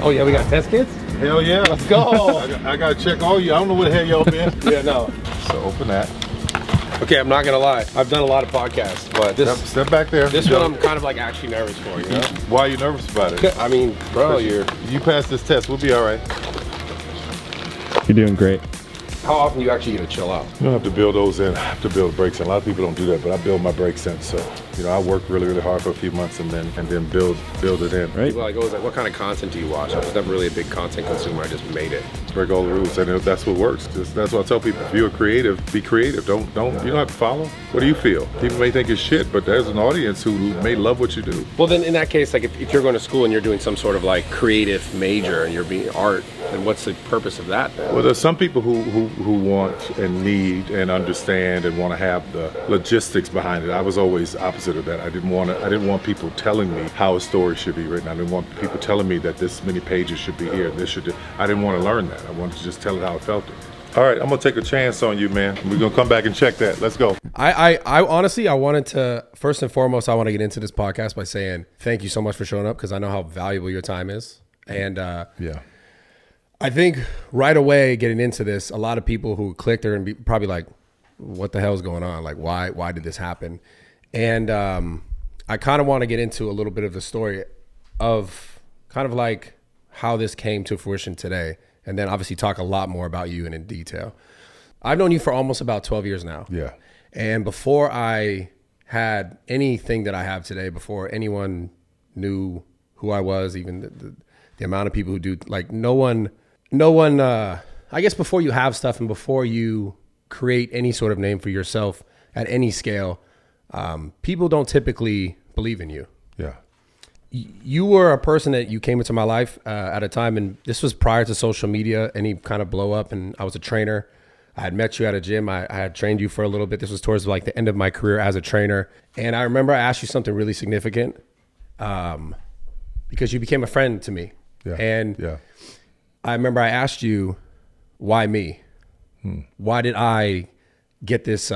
Oh yeah, we got test kits? Hell yeah. Let's go. I gotta check all you. I don't know where the hell y'all been. Yeah, no. So open that. Okay, I'm not gonna lie. I've done a lot of podcasts, but Step back there. this one I'm kind of like actually nervous for, you know? Why are you nervous about it? I mean, bro, You pass this test, we'll be all right. You're doing great. how often do you actually get to chill out? You don't have to build those in. I have to build brakes in. A lot of people don't do that, but I build my brakes in. So, I work really, really hard for a few months and then build it in. Right. People always like, what kind of content do you watch? I was never really a big content consumer. I just made it. Break all the rules, and that's what works. That's what I tell people. If you're creative, be creative. You don't have to follow. What do you feel? People may think it's shit, but there's an audience who may love what you do. Well, then in that case, like if you're going to school and you're doing some sort of like creative major and you're being art, then what's the purpose of that then? Well, there's some people who want and need and understand and want to have the logistics behind it. I was always opposite of that. I didn't want people telling me how a story should be written. I didn't want people telling me that this many pages should be here. I didn't want to learn that. I wanted to just tell it how I felt it. All right, I'm gonna take a chance on you, man. We're gonna come back and check that. Let's go. I honestly, I wanted to, first and foremost, I want to get into this podcast by saying thank you so much for showing up, because I know how valuable your time is. And yeah, I think right away getting into this, a lot of people who clicked are gonna be probably like, what the hell is going on? Like, why did this happen? And I kind of want to get into a little bit of the story of kind of like how this came to fruition today. And then obviously talk a lot more about you and in detail. I've known you for almost about 12 years now. yeah. And before I had anything that I have today, before anyone knew who I was, even the amount of people who do, like no one, I guess before you have stuff and before you create any sort of name for yourself at any scale, people don't typically believe in you. Yeah. You were a person that you came into my life at a time, and this was prior to social media, any kind of blow up, and I was a trainer. I had met you at a gym. I had trained you for a little bit. This was towards like the end of my career as a trainer. And I remember I asked you something really significant because you became a friend to me. Yeah. And yeah. I remember I asked you, why me? Why did I get this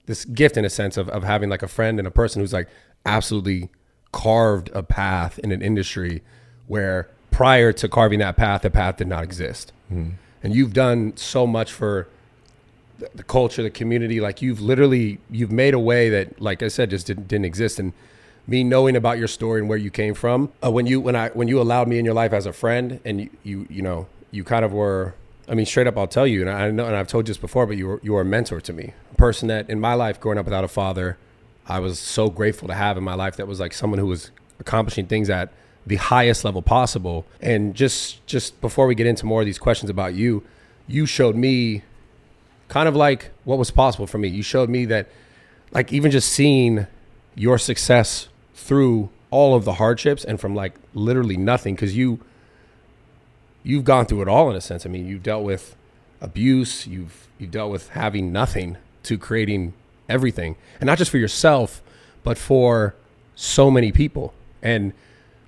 this gift in a sense of having like a friend and a person who's like absolutely carved a path in an industry where prior to carving that path, the path did not exist. And you've done so much for the culture, the community. Like you've made a way that, like I said, just didn't exist. And me knowing about your story and where you came from, when you allowed me in your life as a friend, and you kind of were, I mean, straight up, I'll tell you, and I know, and I've told you this before, but you were a mentor to me, a person that in my life growing up without a father, I was so grateful to have in my life, that was like someone who was accomplishing things at the highest level possible. And just before we get into more of these questions about you, you showed me kind of like what was possible for me. You showed me that, like, even just seeing your success through all of the hardships and from like literally nothing, because you've gone through it all in a sense. I mean, you've dealt with abuse, you've dealt with having nothing to creating everything, and not just for yourself, but for so many people. And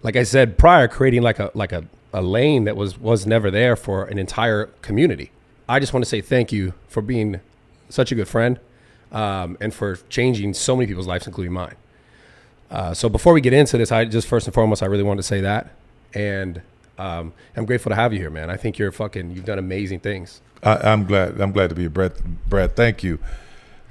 like I said prior, creating like a lane that was never there for an entire community. I just want to say thank you for being such a good friend, and for changing so many people's lives, including mine. So before we get into this, I just first and foremost, I really want to say that, and I'm grateful to have you here, man. I think you've done amazing things. I'm glad to be here, Brad. Thank you.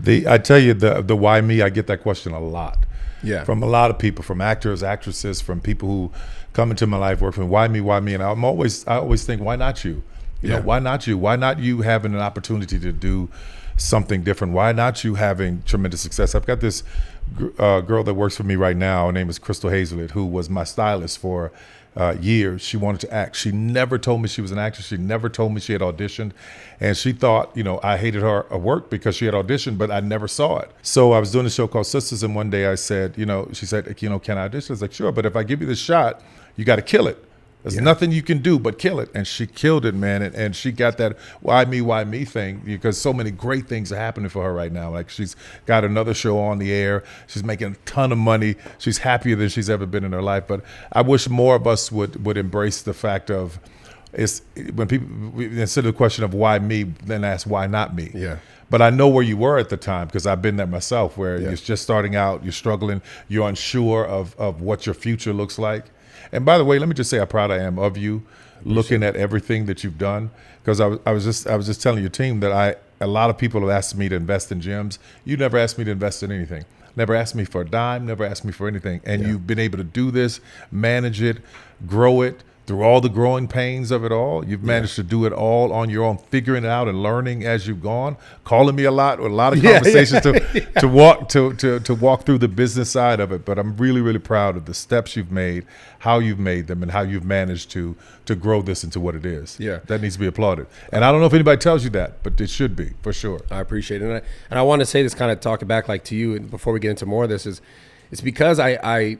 I tell you, the why me, I get that question a lot. Yeah. From a lot of people, from actors, actresses, from people who come into my life, work for me. Why me? And I always think, why not you? You know, why not you? Why not you having an opportunity to do something different? Why not you having tremendous success? I've got this girl that works for me right now. Her name is Crystal Hazelett, who was my stylist for years. She wanted to act. She never told me she was an actress. She never told me she had auditioned. And she thought, I hated her work because she had auditioned, but I never saw it. So I was doing a show called Sisters, and one day I said, she said, can I audition? I was like, sure, but if I give you this shot, you got to kill it. There's nothing you can do but kill it. And she killed it, man. And she got that why me thing, because so many great things are happening for her right now. Like, she's got another show on the air. She's making a ton of money. She's happier than she's ever been in her life. But I wish more of us would embrace the fact of it's when people, instead of the question of why me, then ask why not me. Yeah. But I know where you were at the time because I've been there myself, where you're just starting out, you're struggling, you're unsure of what your future looks like. And by the way, let me just say how proud I am of you, looking at everything that you've done. Because I was just telling your team that a lot of people have asked me to invest in gyms. You never asked me to invest in anything. Never asked me for a dime. Never asked me for anything. And you've been able to do this, manage it, grow it. Through all the growing pains of it all, you've managed to do it all on your own, figuring it out and learning as you've gone. Calling me a lot with a lot of conversations to walk through the business side of it. But I'm really, really proud of the steps you've made, how you've made them, and how you've managed to grow this into what it is. Yeah, that needs to be applauded. And I don't know if anybody tells you that, but it should be for sure. I appreciate it, and I want to say this, kind of talking back like to you, and before we get into more of this, is it's because I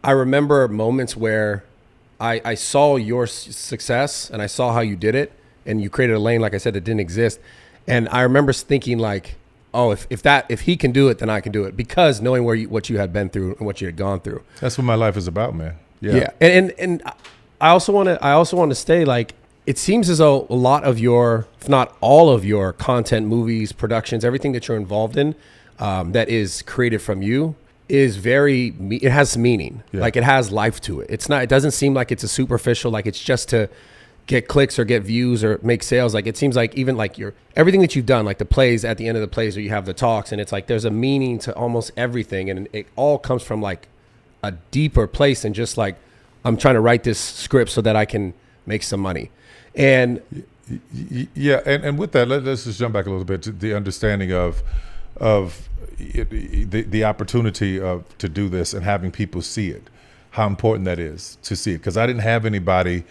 remember moments where I saw your success and I saw how you did it, and you created a lane, like I said, that didn't exist. And I remember thinking like, oh, if he can do it, then I can do it, because knowing what you had been through and what you had gone through. That's what my life is about, man. Yeah. And I also want to stay, like, it seems as though a lot of your, if not all of your content, movies, productions, everything that you're involved in, that is created from you, is it has meaning. Like, it has life to it. It doesn't seem like it's a superficial, like it's just to get clicks or get views or make sales. Like, it seems like even like everything that you've done, like the plays, at the end of the plays where you have the talks, and it's like there's a meaning to almost everything, and it all comes from like a deeper place than just like, I'm trying to write this script so that I can make some money. And and with that, let's just jump back a little bit to the understanding of the opportunity to do this and having people see it, how important that is to see it. Because I didn't have anybody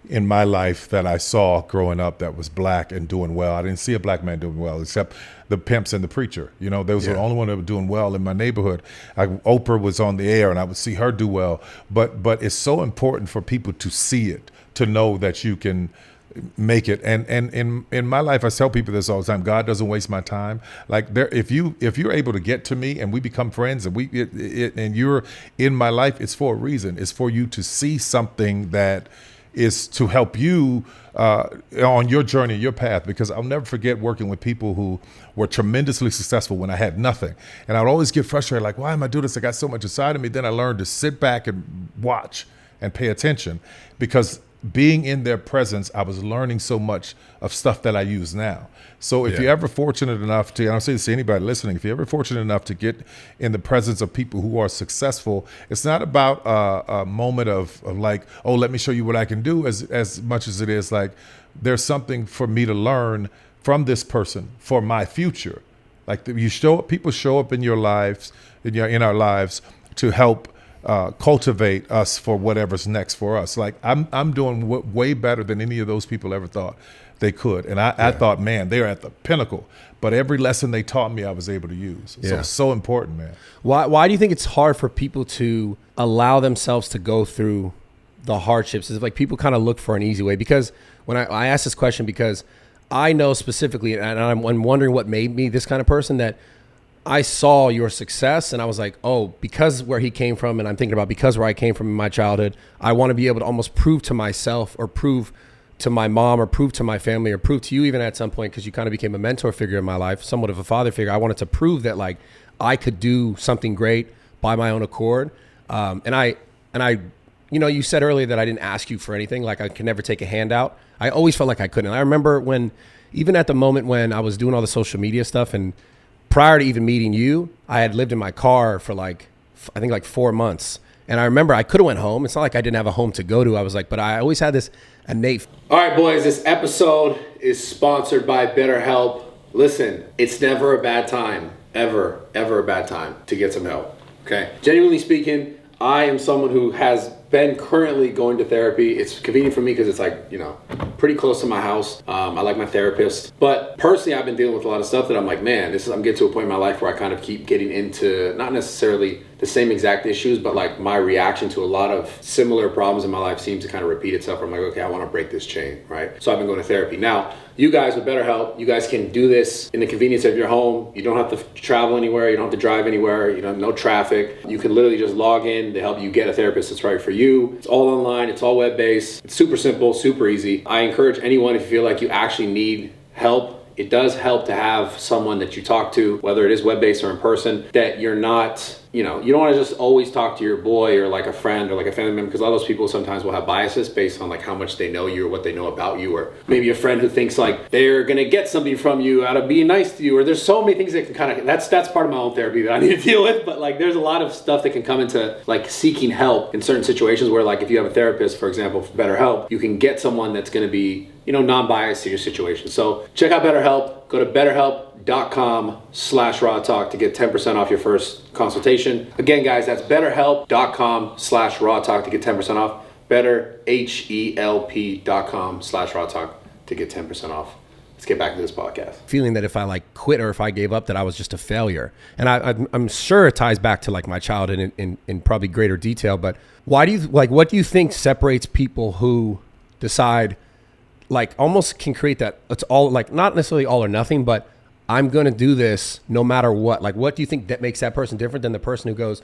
in my life that I saw growing up that was black and doing well. I didn't see a black man doing well except the pimps and the preacher. You know, they was the only one that was doing well in my neighborhood. Oprah was on the air and I would see her do well. But it's so important for people to see it, to know that you can make it. And in my life, I tell people this all the time: God doesn't waste my time. Like, if you're able to get to me and we become friends and and you're in my life, it's for a reason. It's for you to see something that is to help you on your journey, your path. Because I'll never forget working with people who were tremendously successful when I had nothing. And I'd always get frustrated, like, why am I doing this? I got so much inside of me. Then I learned to sit back and watch and pay attention, because being in their presence, I was learning so much of stuff that I use now. So if you're ever fortunate enough to, and I'll say this to anybody listening, if you're ever fortunate enough to get in the presence of people who are successful, it's not about a moment of like, oh, let me show you what I can do, as much as it is like, there's something for me to learn from this person for my future. Like, people show up in your lives, in our lives, to help cultivate us for whatever's next for us. Like, I'm doing way better than any of those people ever thought they could. And I thought, man, they're at the pinnacle. But every lesson they taught me, I was able to use. So it's so important, man. Why do you think it's hard for people to allow themselves to go through the hardships? Is like people kind of look for an easy way? Because when I ask this question, because I know specifically, and I'm wondering what made me this kind of person, that I saw your success and I was like, oh, because where he came from, and I'm thinking about because where I came from in my childhood, I want to be able to almost prove to myself, or prove to my mom, or prove to my family, or prove to you even at some point, because you kind of became a mentor figure in my life, somewhat of a father figure. I wanted to prove that like I could do something great by my own accord. And I, you know, you said earlier that I didn't ask you for anything, like I could never take a handout. I always felt like I couldn't. I remember when, even at the moment when I was doing all the social media stuff, and prior to even meeting you, I had lived in my car for like, I think like 4 months. And I remember I could have went home. It's not like I didn't have a home to go to. I was like, but I always had this innate. All right, boys, this episode is sponsored by BetterHelp. Listen, it's never a bad time, ever a bad time to get some help, okay? Genuinely speaking, I am someone who has been currently going to therapy. It's convenient for me because it's like, you know, pretty close to my house. I like my therapist. But personally, I've been dealing with a lot of stuff that I'm like, man, I'm getting to a point in my life where I kind of keep getting into, not necessarily the same exact issues, but like my reaction to a lot of similar problems in my life seems to kind of repeat itself. I'm like, okay, I want to break this chain, right? So I've been going to therapy. Now, you guys with BetterHelp, you guys can do this in the convenience of your home. You don't have to travel anywhere. You don't have to drive anywhere. You know, no traffic. You can literally just log in to help you get a therapist that's right for you. It's all online. It's all web-based. It's super simple, super easy. I encourage anyone, if you feel like you actually need help, it does help to have someone that you talk to, whether it is web-based or in person, that you're not, you know, you don't want to just always talk to your boy or like a friend or like a family member, because a lot of those people sometimes will have biases based on like how much they know you or what they know about you, or maybe a friend who thinks like they're going to get something from you out of being nice to you, or there's so many things that can kind of, that's part of my own therapy that I need to deal with, but like there's a lot of stuff that can come into like seeking help in certain situations where like if you have a therapist, for example, for BetterHelp, you can get someone that's going to be, you know, non-biased to your situation. So check out BetterHelp. Go to betterhelp.com/RAWTALK to get 10% off your first consultation. Again, guys, that's betterhelp.com/RAWTALK to get 10% off. betterhelp.com/RAWTALK to get 10% off. Let's get back to this podcast. Feeling that if I like quit or if I gave up, that I was just a failure. And I'm sure it ties back to like my childhood in probably greater detail. But why do you like, what do you think separates people who decide, like almost can create that it's all like not necessarily all or nothing, but I'm going to do this no matter what? Like, what do you think that makes that person different than the person who goes,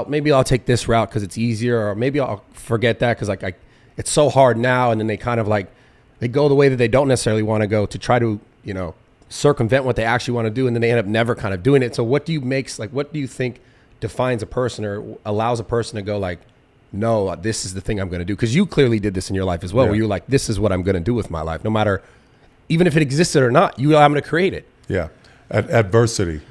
maybe I'll take this route because it's easier, or maybe I'll forget that because like it's so hard now. And then they kind of like, they go the way that they don't necessarily want to go to try to, you know, circumvent what they actually want to do. And then they end up never kind of doing it. So what do you think defines a person or allows a person to go like, no, this is the thing I'm going to do? Because you clearly did this in your life as well, where you're like, this is what I'm going to do with my life, no matter, even if it existed or not, I'm going to create it. Yeah. Adversity.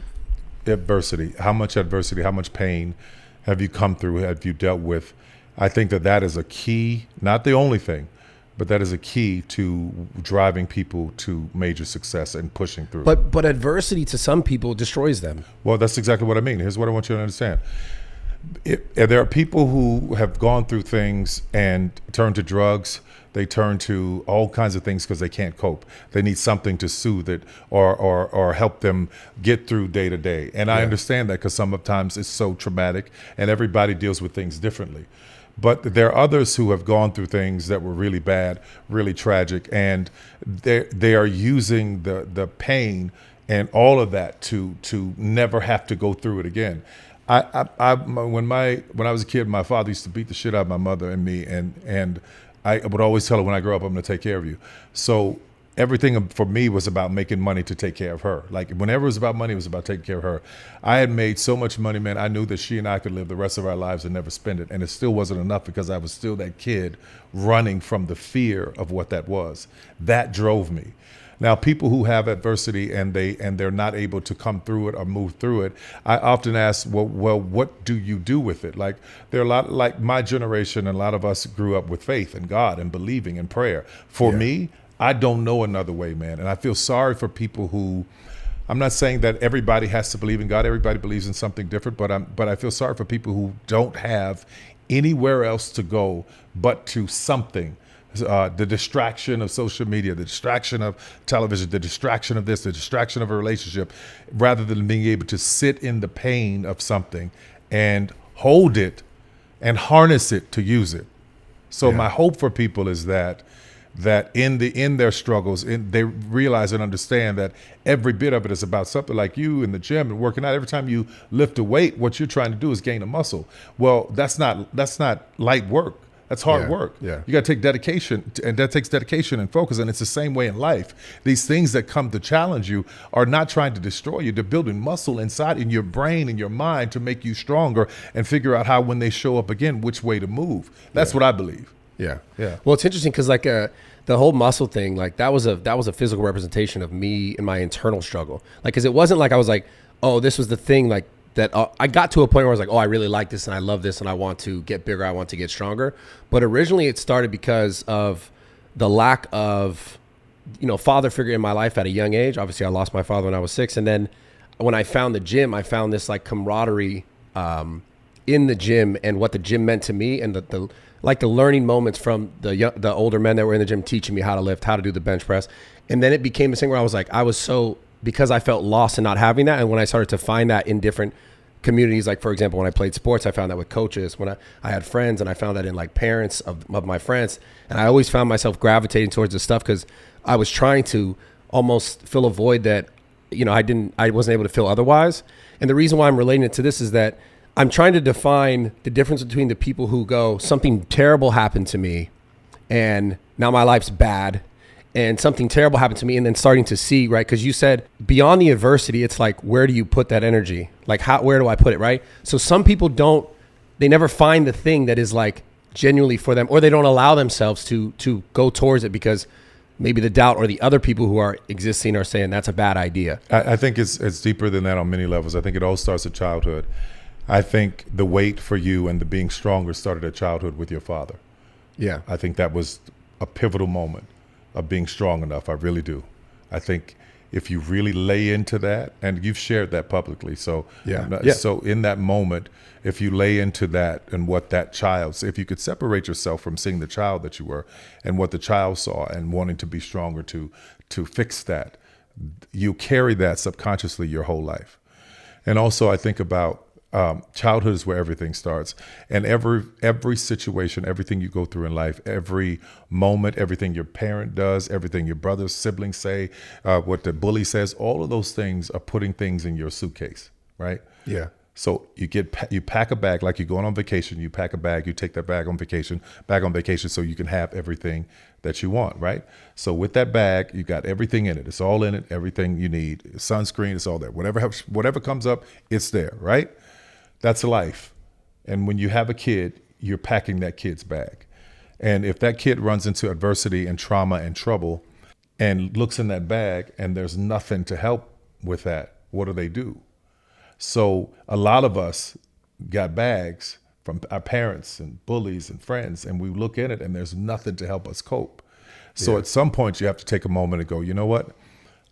How much adversity, how much pain have you come through, have you dealt with? I think that is a key, not the only thing, but that is a key to driving people to major success and pushing through. But adversity to some people destroys them. Well, that's exactly what I mean. Here's what I want you to understand. There are people who have gone through things and turn to drugs. They turn to all kinds of things because they can't cope. They need something to soothe it or help them get through day to day. And I understand that because sometimes it's so traumatic and everybody deals with things differently. But there are others who have gone through things that were really bad, really tragic, and they are using the pain and all of that to never have to go through it again. When I was a kid, my father used to beat the shit out of my mother and me, and I would always tell her, when I grow up, I'm going to take care of you. So everything for me was about making money to take care of her. Like whenever it was about money, it was about taking care of her. I had made so much money, man. I knew that she and I could live the rest of our lives and never spend it. And it still wasn't enough because I was still that kid running from the fear of what that was. That drove me. Now, people who have adversity and they're not able to come through it or move through it, I often ask, well, what do you do with it? Like there are a lot, like my generation, and a lot of us grew up with faith in God and believing in prayer. For me, I don't know another way, man. And I feel sorry for people who, I'm not saying that everybody has to believe in God. Everybody believes in something different, but I feel sorry for people who don't have anywhere else to go but to something. The distraction of social media, the distraction of television, the distraction of this, the distraction of a relationship, rather than being able to sit in the pain of something and hold it and harness it to use it. So my hope for people is that in their struggles, they realize and understand that every bit of it is about something like you in the gym and working out. Every time you lift a weight, what you're trying to do is gain a muscle. Well, that's not light work. That's hard work. Yeah. You got to take dedication, and that takes dedication and focus. And it's the same way in life. These things that come to challenge you are not trying to destroy you. They're building muscle inside in your brain and your mind to make you stronger and figure out how, when they show up again, which way to move. That's what I believe. Yeah. Well, it's interesting because like the whole muscle thing, like that was a physical representation of me and my internal struggle. Like, because it wasn't like I was like, oh, this was the thing, like that I got to a point where I was like, oh, I really like this and I love this and I want to get bigger, I want to get stronger. But originally it started because of the lack of, father figure in my life at a young age. Obviously I lost my father when I was 6. And then when I found the gym, I found this like camaraderie in the gym and what the gym meant to me, and the learning moments from the older men that were in the gym teaching me how to lift, how to do the bench press. And then it became a thing where I was like, because I felt lost in not having that. And when I started to find that in different communities. Like, for example, when I played sports, I found that with coaches. When I had friends, and I found that in like parents of my friends. And I always found myself gravitating towards this stuff because I was trying to almost fill a void that, I wasn't able to fill otherwise. And the reason why I'm relating it to this is that I'm trying to define the difference between the people who go, something terrible happened to me and now my life's bad, and something terrible happened to me, and then starting to see, right? Because you said beyond the adversity, it's like, where do you put that energy? Like, where do I put it, right? So some people they never find the thing that is like genuinely for them, or they don't allow themselves to go towards it because maybe the doubt or the other people who are existing are saying that's a bad idea. I think it's deeper than that on many levels. I think it all starts at childhood. I think the wait for you and the being stronger started at childhood with your father. Yeah. I think that was a pivotal moment of being strong enough. I really do. I think if you really lay into that, and you've shared that publicly, so so in that moment, if you lay into that and what that child, if you could separate yourself from seeing the child that you were and what the child saw and wanting to be stronger to fix that, you carry that subconsciously your whole life. And also I think about childhood is where everything starts, and every situation, everything you go through in life, every moment, everything your parent does, everything your brothers, siblings say, what the bully says, all of those things are putting things in your suitcase, right? Yeah. So you pack a bag, like you're going on vacation, you pack a bag, you take that bag on vacation, so you can have everything that you want, right? So with that bag, you got everything in it. It's all in it, everything you need. Sunscreen, it's all there. Whatever comes up, it's there, right? That's life. And when you have a kid, you're packing that kid's bag. And if that kid runs into adversity and trauma and trouble and looks in that bag and there's nothing to help with that, what do? So a lot of us got bags from our parents and bullies and friends, and we look in it and there's nothing to help us cope. So at some point you have to take a moment and go, you know what?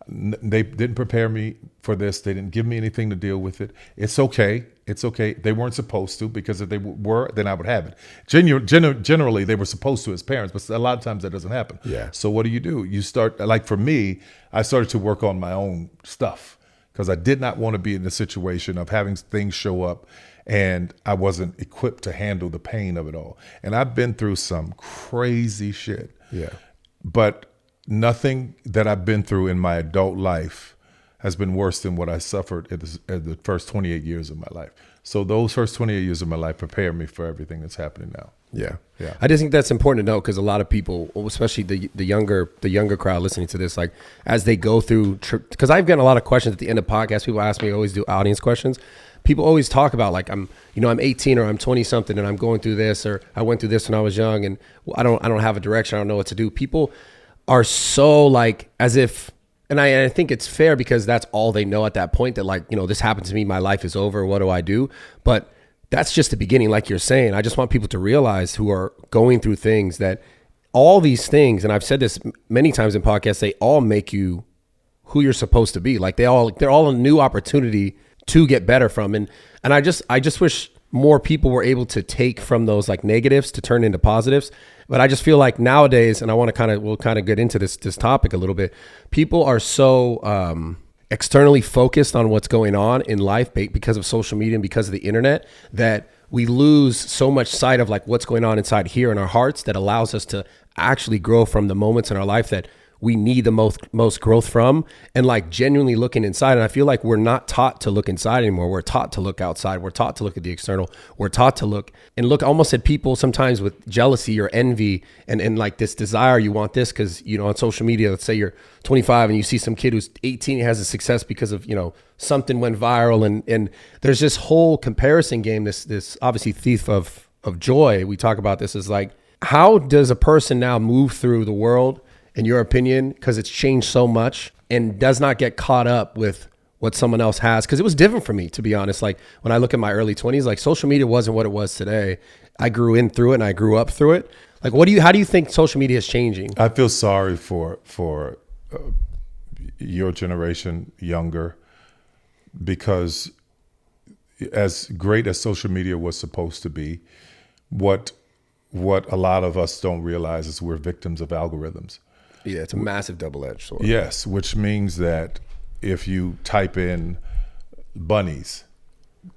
They didn't prepare me for this. They didn't give me anything to deal with it. It's okay. It's okay. They weren't supposed to, because if they were, then I would have it. Generally, they were supposed to as parents, but a lot of times that doesn't happen. Yeah. So what do? You start, like for me, I started to work on my own stuff because I did not want to be in the situation of having things show up and I wasn't equipped to handle the pain of it all. And I've been through some crazy shit. Yeah. But nothing that I've been through in my adult life has been worse than what I suffered at the first 28 years of my life. So those first 28 years of my life prepared me for everything that's happening now. Yeah. Yeah. I just think that's important to know, because a lot of people, especially the younger crowd listening to this, like as they go through, because I've gotten a lot of questions at the end of podcasts. People ask me, I always do audience questions. People always talk about like, I'm 18 or I'm 20 something and I'm going through this, or I went through this when I was young and I don't have a direction. I don't know what to do. People are so like, as if, and I think it's fair because that's all they know at that point, that like, this happened to me, my life is over, what do I do? But that's just the beginning, like you're saying. I just want people to realize, who are going through things, that all these things, and I've said this many times in podcasts, they all make you who you're supposed to be. Like they're all a new opportunity to get better from. And I just wish more people were able to take from those like negatives to turn into positives. But I just feel like nowadays, and I want to we'll get into this topic a little bit. People are so externally focused on what's going on in life because of social media and because of the internet, that we lose so much sight of like what's going on inside here in our hearts, that allows us to actually grow from the moments in our life that we need the most growth from, and like genuinely looking inside. And I feel like we're not taught to look inside anymore. We're taught to look outside. We're taught to look at the external. We're taught to look almost at people sometimes with jealousy or envy and like this desire. You want this because, on social media, let's say you're 25 and you see some kid who's 18 has a success because of, something went viral. And there's this whole comparison game, this obviously thief of joy. We talk about this as like, how does a person now move through the world, in your opinion, because it's changed so much, and does not get caught up with what someone else has? Because it was different for me, to be honest. Like when I look at my early 20s, like social media wasn't what it was today. I grew in through it and I grew up through it. Like, how do you think social media is changing? I feel sorry for your generation, younger, because as great as social media was supposed to be, what a lot of us don't realize is we're victims of algorithms. Yeah, it's a massive double-edged sword. Yes, which means that if you type in bunnies,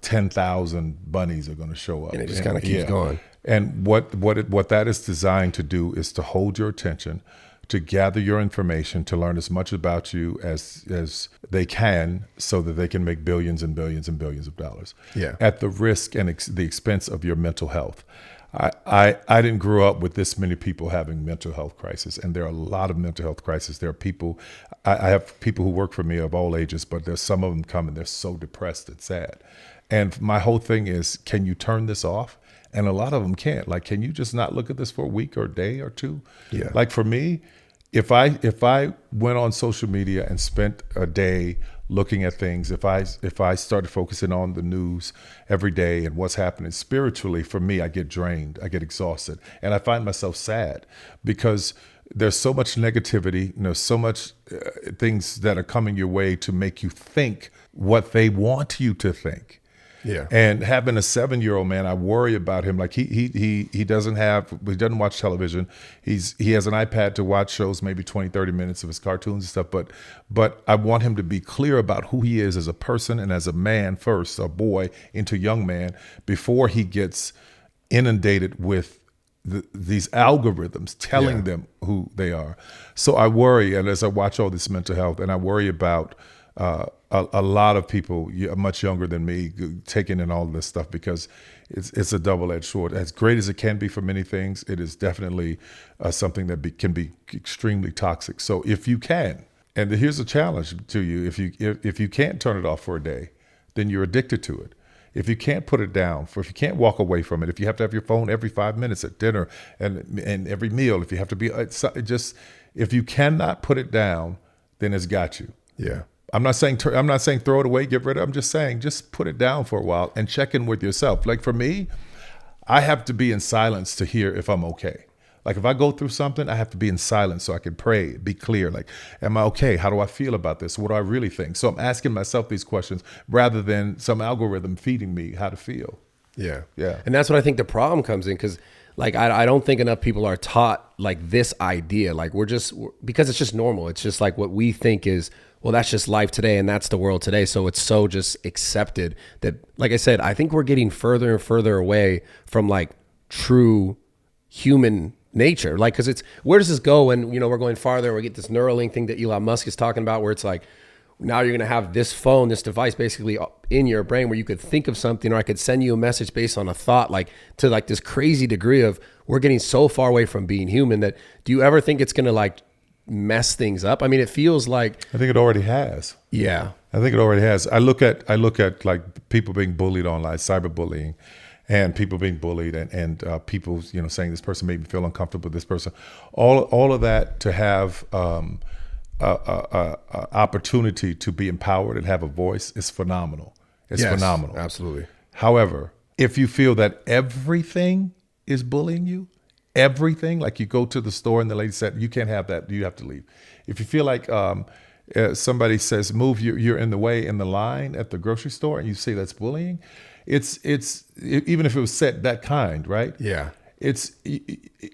10,000 bunnies are going to show up. And it just kind of keeps going. And what that is designed to do is to hold your attention, to gather your information, to learn as much about you as they can, so that they can make billions and billions and billions of dollars. Yeah. At the risk and the expense of your mental health. I didn't grow up with this many people having mental health crisis, and there are a lot of mental health crises. There are people, I have people who work for me of all ages, but there's some of them come and they're so depressed and sad. And my whole thing is, can you turn this off? And a lot of them can't. Like, can you just not look at this for a week or a day or two? Yeah. Like for me, if I went on social media and spent a day looking at things, if I started focusing on the news every day and what's happening spiritually, for me, I get drained, I get exhausted, and I find myself sad because there's so much negativity, so much things that are coming your way to make you think what they want you to think. Yeah. And having a 7-year-old, man, I worry about him. Like he doesn't watch television. He has an iPad to watch shows, maybe 20, 30 minutes of his cartoons and stuff. But I want him to be clear about who he is as a person and as a man first, a boy into young man, before he gets inundated with these algorithms telling them who they are. So I worry, and as I watch all this mental health, and I worry about a lot of people much younger than me taking in all this stuff, because it's a double-edged sword. As great as it can be for many things, it is definitely something that can be extremely toxic. So if you can, and here's a challenge to you, if you can't turn it off for a day, then you're addicted to it. If you can't put it down, if you can't walk away from it, if you have to have your phone every 5 minutes at dinner and every meal, if you have to be if you cannot put it down, then it's got you. Yeah. I'm not saying throw it away, get rid of it. I'm just saying just put it down for a while and check in with yourself. Like for me, I have to be in silence to hear if I'm okay. Like if I go through something, I have to be in silence so I can pray, be clear. Like, am I okay? How do I feel about this? What do I really think? So I'm asking myself these questions rather than some algorithm feeding me how to feel. Yeah. Yeah. And that's what I think the problem comes in, because like I don't think enough people are taught like this idea. Like because it's just normal. It's just like what we think is, well, that's just life today and that's the world today. So it's so just accepted that, like I said, I think we're getting further and further away from like true human nature. Like, because where does this go when, we're going farther and we get this Neuralink thing that Elon Musk is talking about, where it's like, now you're going to have this phone, this device basically in your brain where you could think of something, or I could send you a message based on a thought, like to like this crazy degree of we're getting so far away from being human that do you ever think it's going to like mess things up? I mean, it feels like, I think it already has. Yeah. I think it already has. I look at like people being bullied online, cyberbullying, and people being bullied, and people saying this person made me feel uncomfortable with this person. All of that to have opportunity to be empowered and have a voice is phenomenal. It's phenomenal. Absolutely. However, if you feel that everything is bullying you, everything, like you go to the store and the lady said, you can't have that, you have to leave. If you feel like somebody says, move, you're in the way in the line at the grocery store, and you say that's bullying, it's even if it was said that kind, right? Yeah.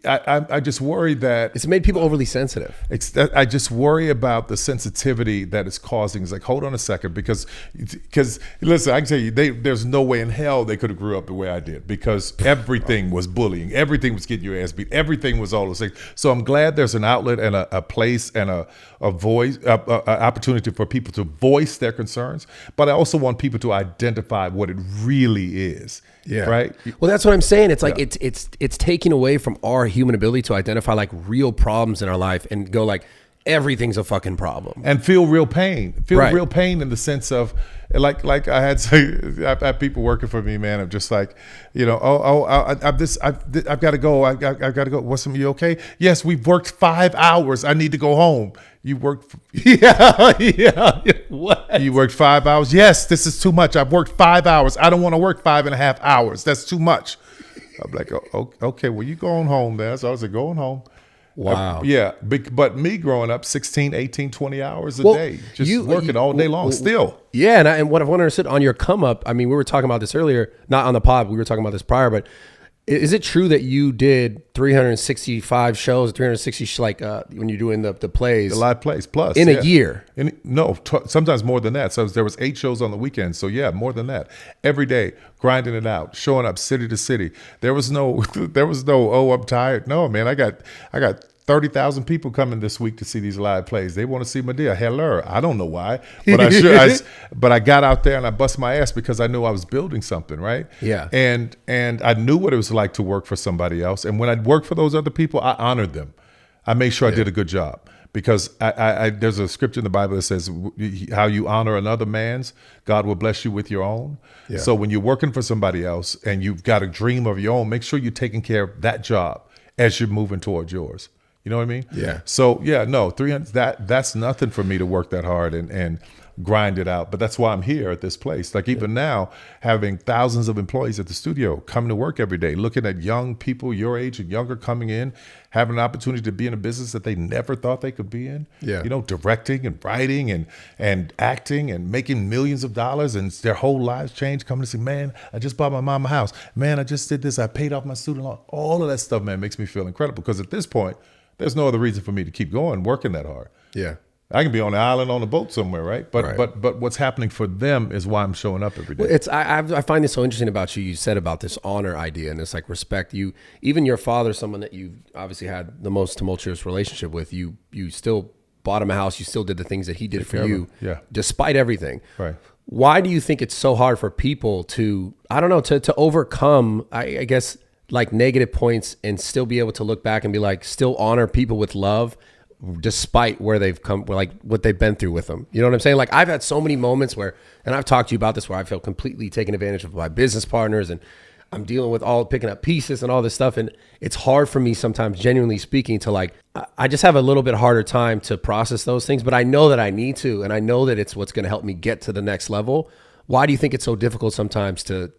I just worry that it's made people overly sensitive. I just worry about the sensitivity that it's causing. It's like, hold on a second, because listen, I can tell you, there's no way in hell they could have grew up the way I did, because everything was bullying, everything was getting your ass beat, everything was all those things. So I'm glad there's an outlet and a place and a voice, an opportunity for people to voice their concerns. But I also want people to identify what it really is. Yeah. Right. Well, that's what I'm saying. It's like it's taking away from our human ability to identify like real problems in our life and go like everything's a fucking problem and feel real pain. Real pain in the sense of like I had people working for me, man. I'm just like, I've got to go. I've got to go. What's you okay? Yes, we've worked 5 hours. I need to go home. You worked, yeah. What? You worked 5 hours? Yes, this is too much. I've worked 5 hours. I don't want to work 5.5 hours. That's too much. I'm like, okay, well, you going home then. So I was like, going home. Wow. Yeah, but me growing up 16, 18, 20 hours a day, just working all day long still. Yeah, and what I've understood on your come up, I mean, we were talking about this earlier, not on the pod, we were talking about this prior, but Is it true that you did 365 shows, 360 when you're doing the plays, The live plays plus in a year? Sometimes more than that. So there was 8 shows on the weekend. So yeah, more than that. Every day, grinding it out, showing up city to city. There was no, oh, I'm tired. No, man, I got 30,000 people coming this week to see these live plays. They want to see Medea. Hello. I don't know why, but but I got out there and I bust my ass because I knew I was building something, right? Yeah. And I knew what it was like to work for somebody else. And when I worked for those other people, I honored them. I made sure I did a good job because there's a scripture in the Bible that says how you honor another man's, God will bless you with your own. Yeah. So when you're working for somebody else and you've got a dream of your own, make sure you're taking care of that job as you're moving towards yours. You know what I mean? Yeah. So yeah, no, 300. That's nothing for me to work that hard and grind it out. But that's why I'm here at this place. Like even now, having thousands of employees at the studio coming to work every day, looking at young people your age and younger coming in, having an opportunity to be in a business that they never thought they could be in. Yeah. You know, directing and writing and acting and making millions of dollars and their whole lives change. Coming to see, man, I just bought my mom a house. Man, I just did this. I paid off my student loan. All of that stuff, man, makes me feel incredible because at this point, there's no other reason for me to keep going, working that hard. Yeah. I can be on the island on a boat somewhere, right? But what's happening for them is why I'm showing up every day. Well, I find this so interesting about you. You said about this honor idea and this like respect. Even your father, someone that you've obviously had the most tumultuous relationship with, you still bought him a house. You still did the things that he did for you, despite everything. Right. Why do you think it's so hard for people to, I don't know, to overcome, I guess, like negative points and still be able to look back and be like, still honor people with love despite where they've come, like what they've been through with them. You know what I'm saying? Like I've had so many moments where, and I've talked to you about this, where I feel completely taken advantage of by business partners and I'm dealing with all picking up pieces and all this stuff. And it's hard for me sometimes, genuinely speaking, to like, I just have a little bit harder time to process those things, but I know that I need to, and I know that it's what's going to help me get to the next level. Why do you think it's so difficult sometimes to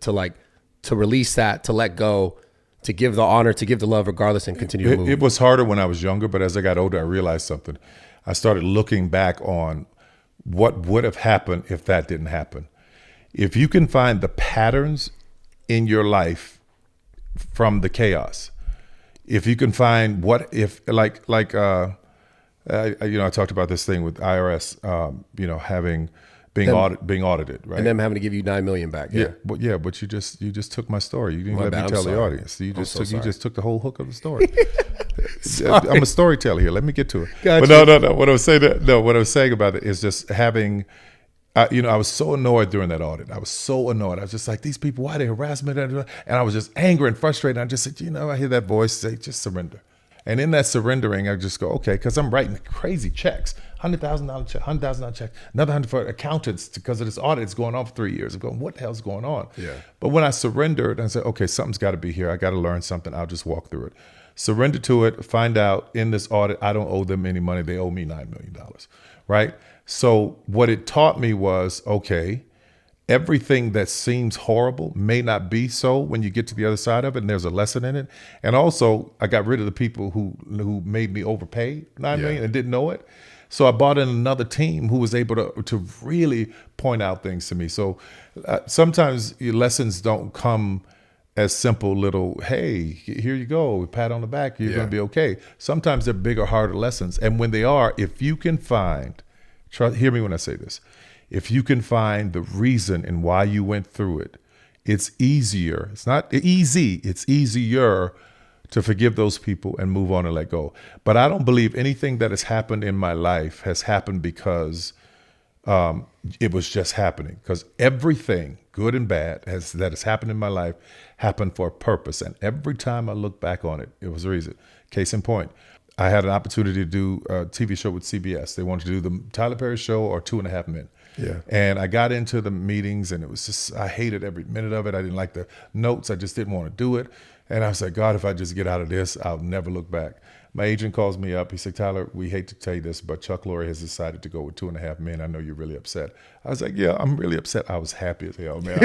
release that, to let go, to give the honor, to give the love regardless and continue to move? It was harder when I was younger, but as I got older, I realized something. I started looking back on what would have happened if that didn't happen. If you can find the patterns in your life from the chaos, if you can find what if, I talked about this thing with IRS, being audited, right? And them having to give you $9 million back. Yeah, but you just took my story. You didn't let me tell the audience. You just took the whole hook of the story. I'm a storyteller here. Let me get to it. Gotcha. But no. What I was saying about it is just having. I was so annoyed during that audit. I was so annoyed. I was just like, these people, why they harass me? And I was just angry and frustrated. And I just said, I hear that voice say, just surrender. And in that surrendering, I just go, okay, because I'm writing crazy checks, $100,000 check, $100,000 check, another 100 for accountants because of this audit. It's going on for 3 years. I'm going, what the hell's going on? Yeah. But when I surrendered, I said, okay, something's got to be here. I got to learn something. I'll just walk through it. Surrender to it. Find out in this audit, I don't owe them any money. They owe me $9 million, right? So what it taught me was, okay, everything that seems horrible may not be so when you get to the other side of it, and there's a lesson in it. And also, I got rid of the people who made me overpay $9 million and didn't know it. So I brought in another team who was able to really point out things to me. So sometimes your lessons don't come as simple little, hey, here you go, pat on the back, you're going to be okay. Sometimes they're bigger, harder lessons. And when they are, if you can find, hear me when I say this, if you can find the reason and why you went through it, it's easier. It's not easy. It's easier to forgive those people and move on and let go. But I don't believe anything that has happened in my life has happened because it was just happening. Because everything, good and bad, that has happened in my life happened for a purpose. And every time I look back on it, it was a reason. Case in point, I had an opportunity to do a TV show with CBS. They wanted to do the Tyler Perry Show or 2.5 Men. Yeah. And I got into the meetings and it was just, I hated every minute of it. I didn't like the notes. I just didn't want to do it. And I was like, God, if I just get out of this, I'll never look back. My agent calls me up. He said, Tyler, we hate to tell you this, but Chuck Lorre has decided to go with 2.5 Men. I know you're really upset. I was like, yeah, I'm really upset. I was happy as hell, man.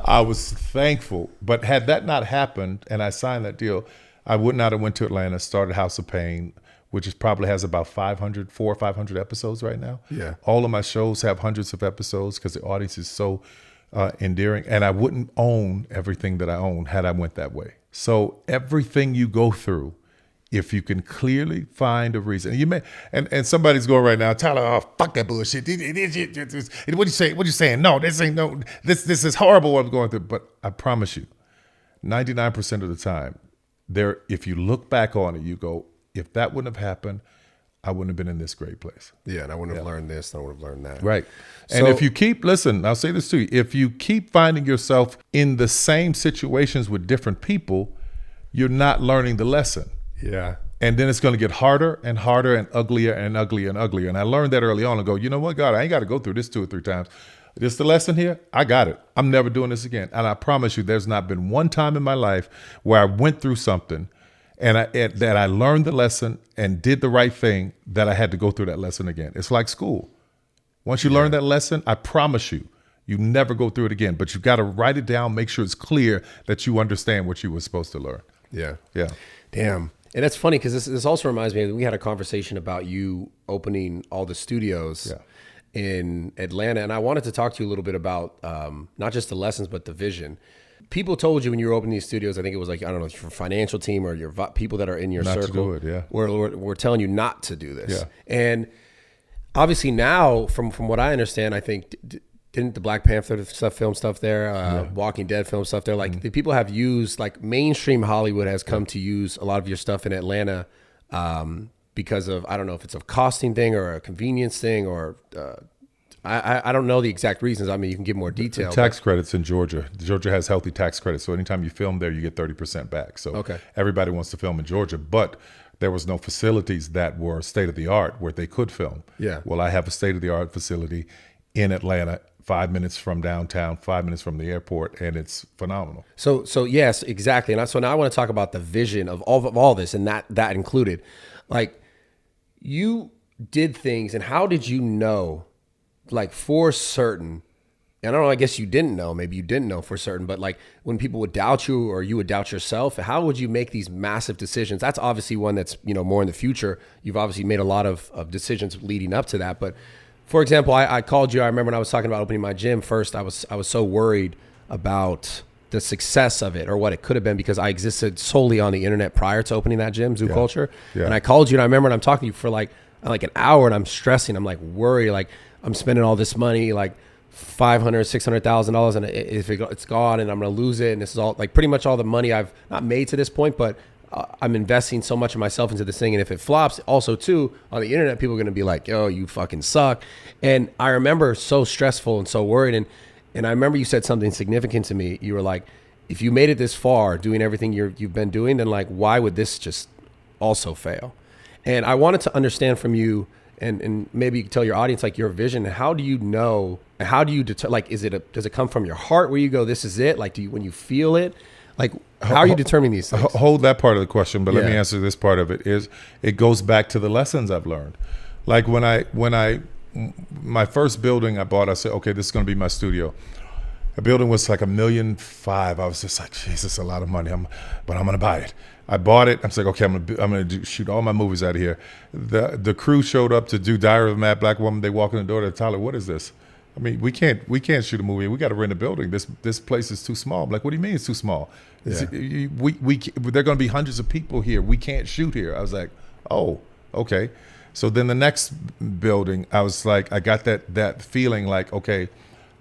I was thankful. But had that not happened and I signed that deal, I would not have went to Atlanta, started House of Pain, which probably has about 400 or 500 episodes right now. Yeah. All of my shows have hundreds of episodes because the audience is so endearing. And I wouldn't own everything that I own had I went that way. So everything you go through, if you can clearly find a reason, and you may, and somebody's going right now, Tyler, oh fuck that bullshit. What you say? What you saying? No, this ain't no. This is horrible what I'm going through. But I promise you, 99% of the time, if you look back on it, you go, if that wouldn't have happened, I wouldn't have been in this great place. Yeah, and I wouldn't have learned this, and I would have learned that. Right. And if you listen, I'll say this to you. If you keep finding yourself in the same situations with different people, you're not learning the lesson. Yeah. And then it's going to get harder and harder and uglier and uglier and uglier. And I learned that early on and go, you know what, God, I ain't got to go through this 2 or 3 times. This the lesson here. I got it. I'm never doing this again. And I promise you, there's not been one time in my life where I went through something and that I learned the lesson and did the right thing that I had to go through that lesson again. It's like school. Once you learn that lesson, I promise you, you never go through it again. But you got to write it down, make sure it's clear that you understand what you were supposed to learn. Yeah. Yeah. Damn. And that's funny because this also reminds me, we had a conversation about you opening all the studios in Atlanta. And I wanted to talk to you a little bit about not just the lessons, but the vision. People told you when you were opening these studios, I think it was like, I don't know, your financial team or your people that are in your Not circle. to do it, yeah. We're telling you not to do this. Yeah. And obviously now, from what I understand, I think, didn't the Black Panther film stuff there, Walking Dead film stuff there, like the people have used, like mainstream Hollywood has come to use a lot of your stuff in Atlanta because of, I don't know if it's a costing thing or a convenience thing or I don't know the exact reasons. I mean, you can give more detail. Tax credits in Georgia. Georgia has healthy tax credits. So anytime you film there, you get 30% back. So everybody wants to film in Georgia, but there was no facilities that were state of the art where they could film. Yeah. Well, I have a state of the art facility in Atlanta, 5 minutes from downtown, 5 minutes from the airport, and it's phenomenal. So yes, exactly. And so now I want to talk about the vision of all this, and that included, like, you did things, and how did you know, like, for certain? And I don't know, I guess you didn't know, maybe you didn't know for certain, but like when people would doubt you or you would doubt yourself, how would you make these massive decisions? That's obviously one that's, more in the future. You've obviously made a lot of decisions leading up to that. But for example, I called you, I remember when I was talking about opening my gym first, I was so worried about the success of it or what it could have been because I existed solely on the internet prior to opening that gym, Zoo Culture. Yeah. And I called you and I remember when I'm talking to you for like an hour and I'm stressing, I'm like worried, like I'm spending all this money, like $500,000-$600,000, and if it's gone and I'm going to lose it. And this is all like pretty much all the money I've not made to this point, but I'm investing so much of myself into this thing. And if it flops also too on the internet, people are going to be like, yo, you fucking suck. And I remember so stressful and so worried. And I remember you said something significant to me. You were like, if you made it this far doing everything you've been doing, then like, why would this just also fail? And I wanted to understand from you, and maybe you can tell your audience, like, your vision. How do you know, how do you like, does it come from your heart where you go, this is it? Like, when you feel it, like, how are you determining these things? Hold that part of the question, but let me answer this part of it. It goes back to the lessons I've learned. Like my first building I bought, I said, okay, this is going to be my studio. The building was like $1.5 million. I was just like, Jesus, a lot of money, but I'm going to buy it. I bought it. I was like, okay, I'm going to shoot all my movies out of here. The crew showed up to do Diary of a Mad Black Woman. They walk in the door. They're, Tyler, what is this? I mean, we can't shoot a movie. We got to rent a building. This place is too small. I'm like, what do you mean it's too small? Yeah. There are going to be hundreds of people here. We can't shoot here. I was like, oh, okay. So then the next building, I was like, I got that feeling like, okay,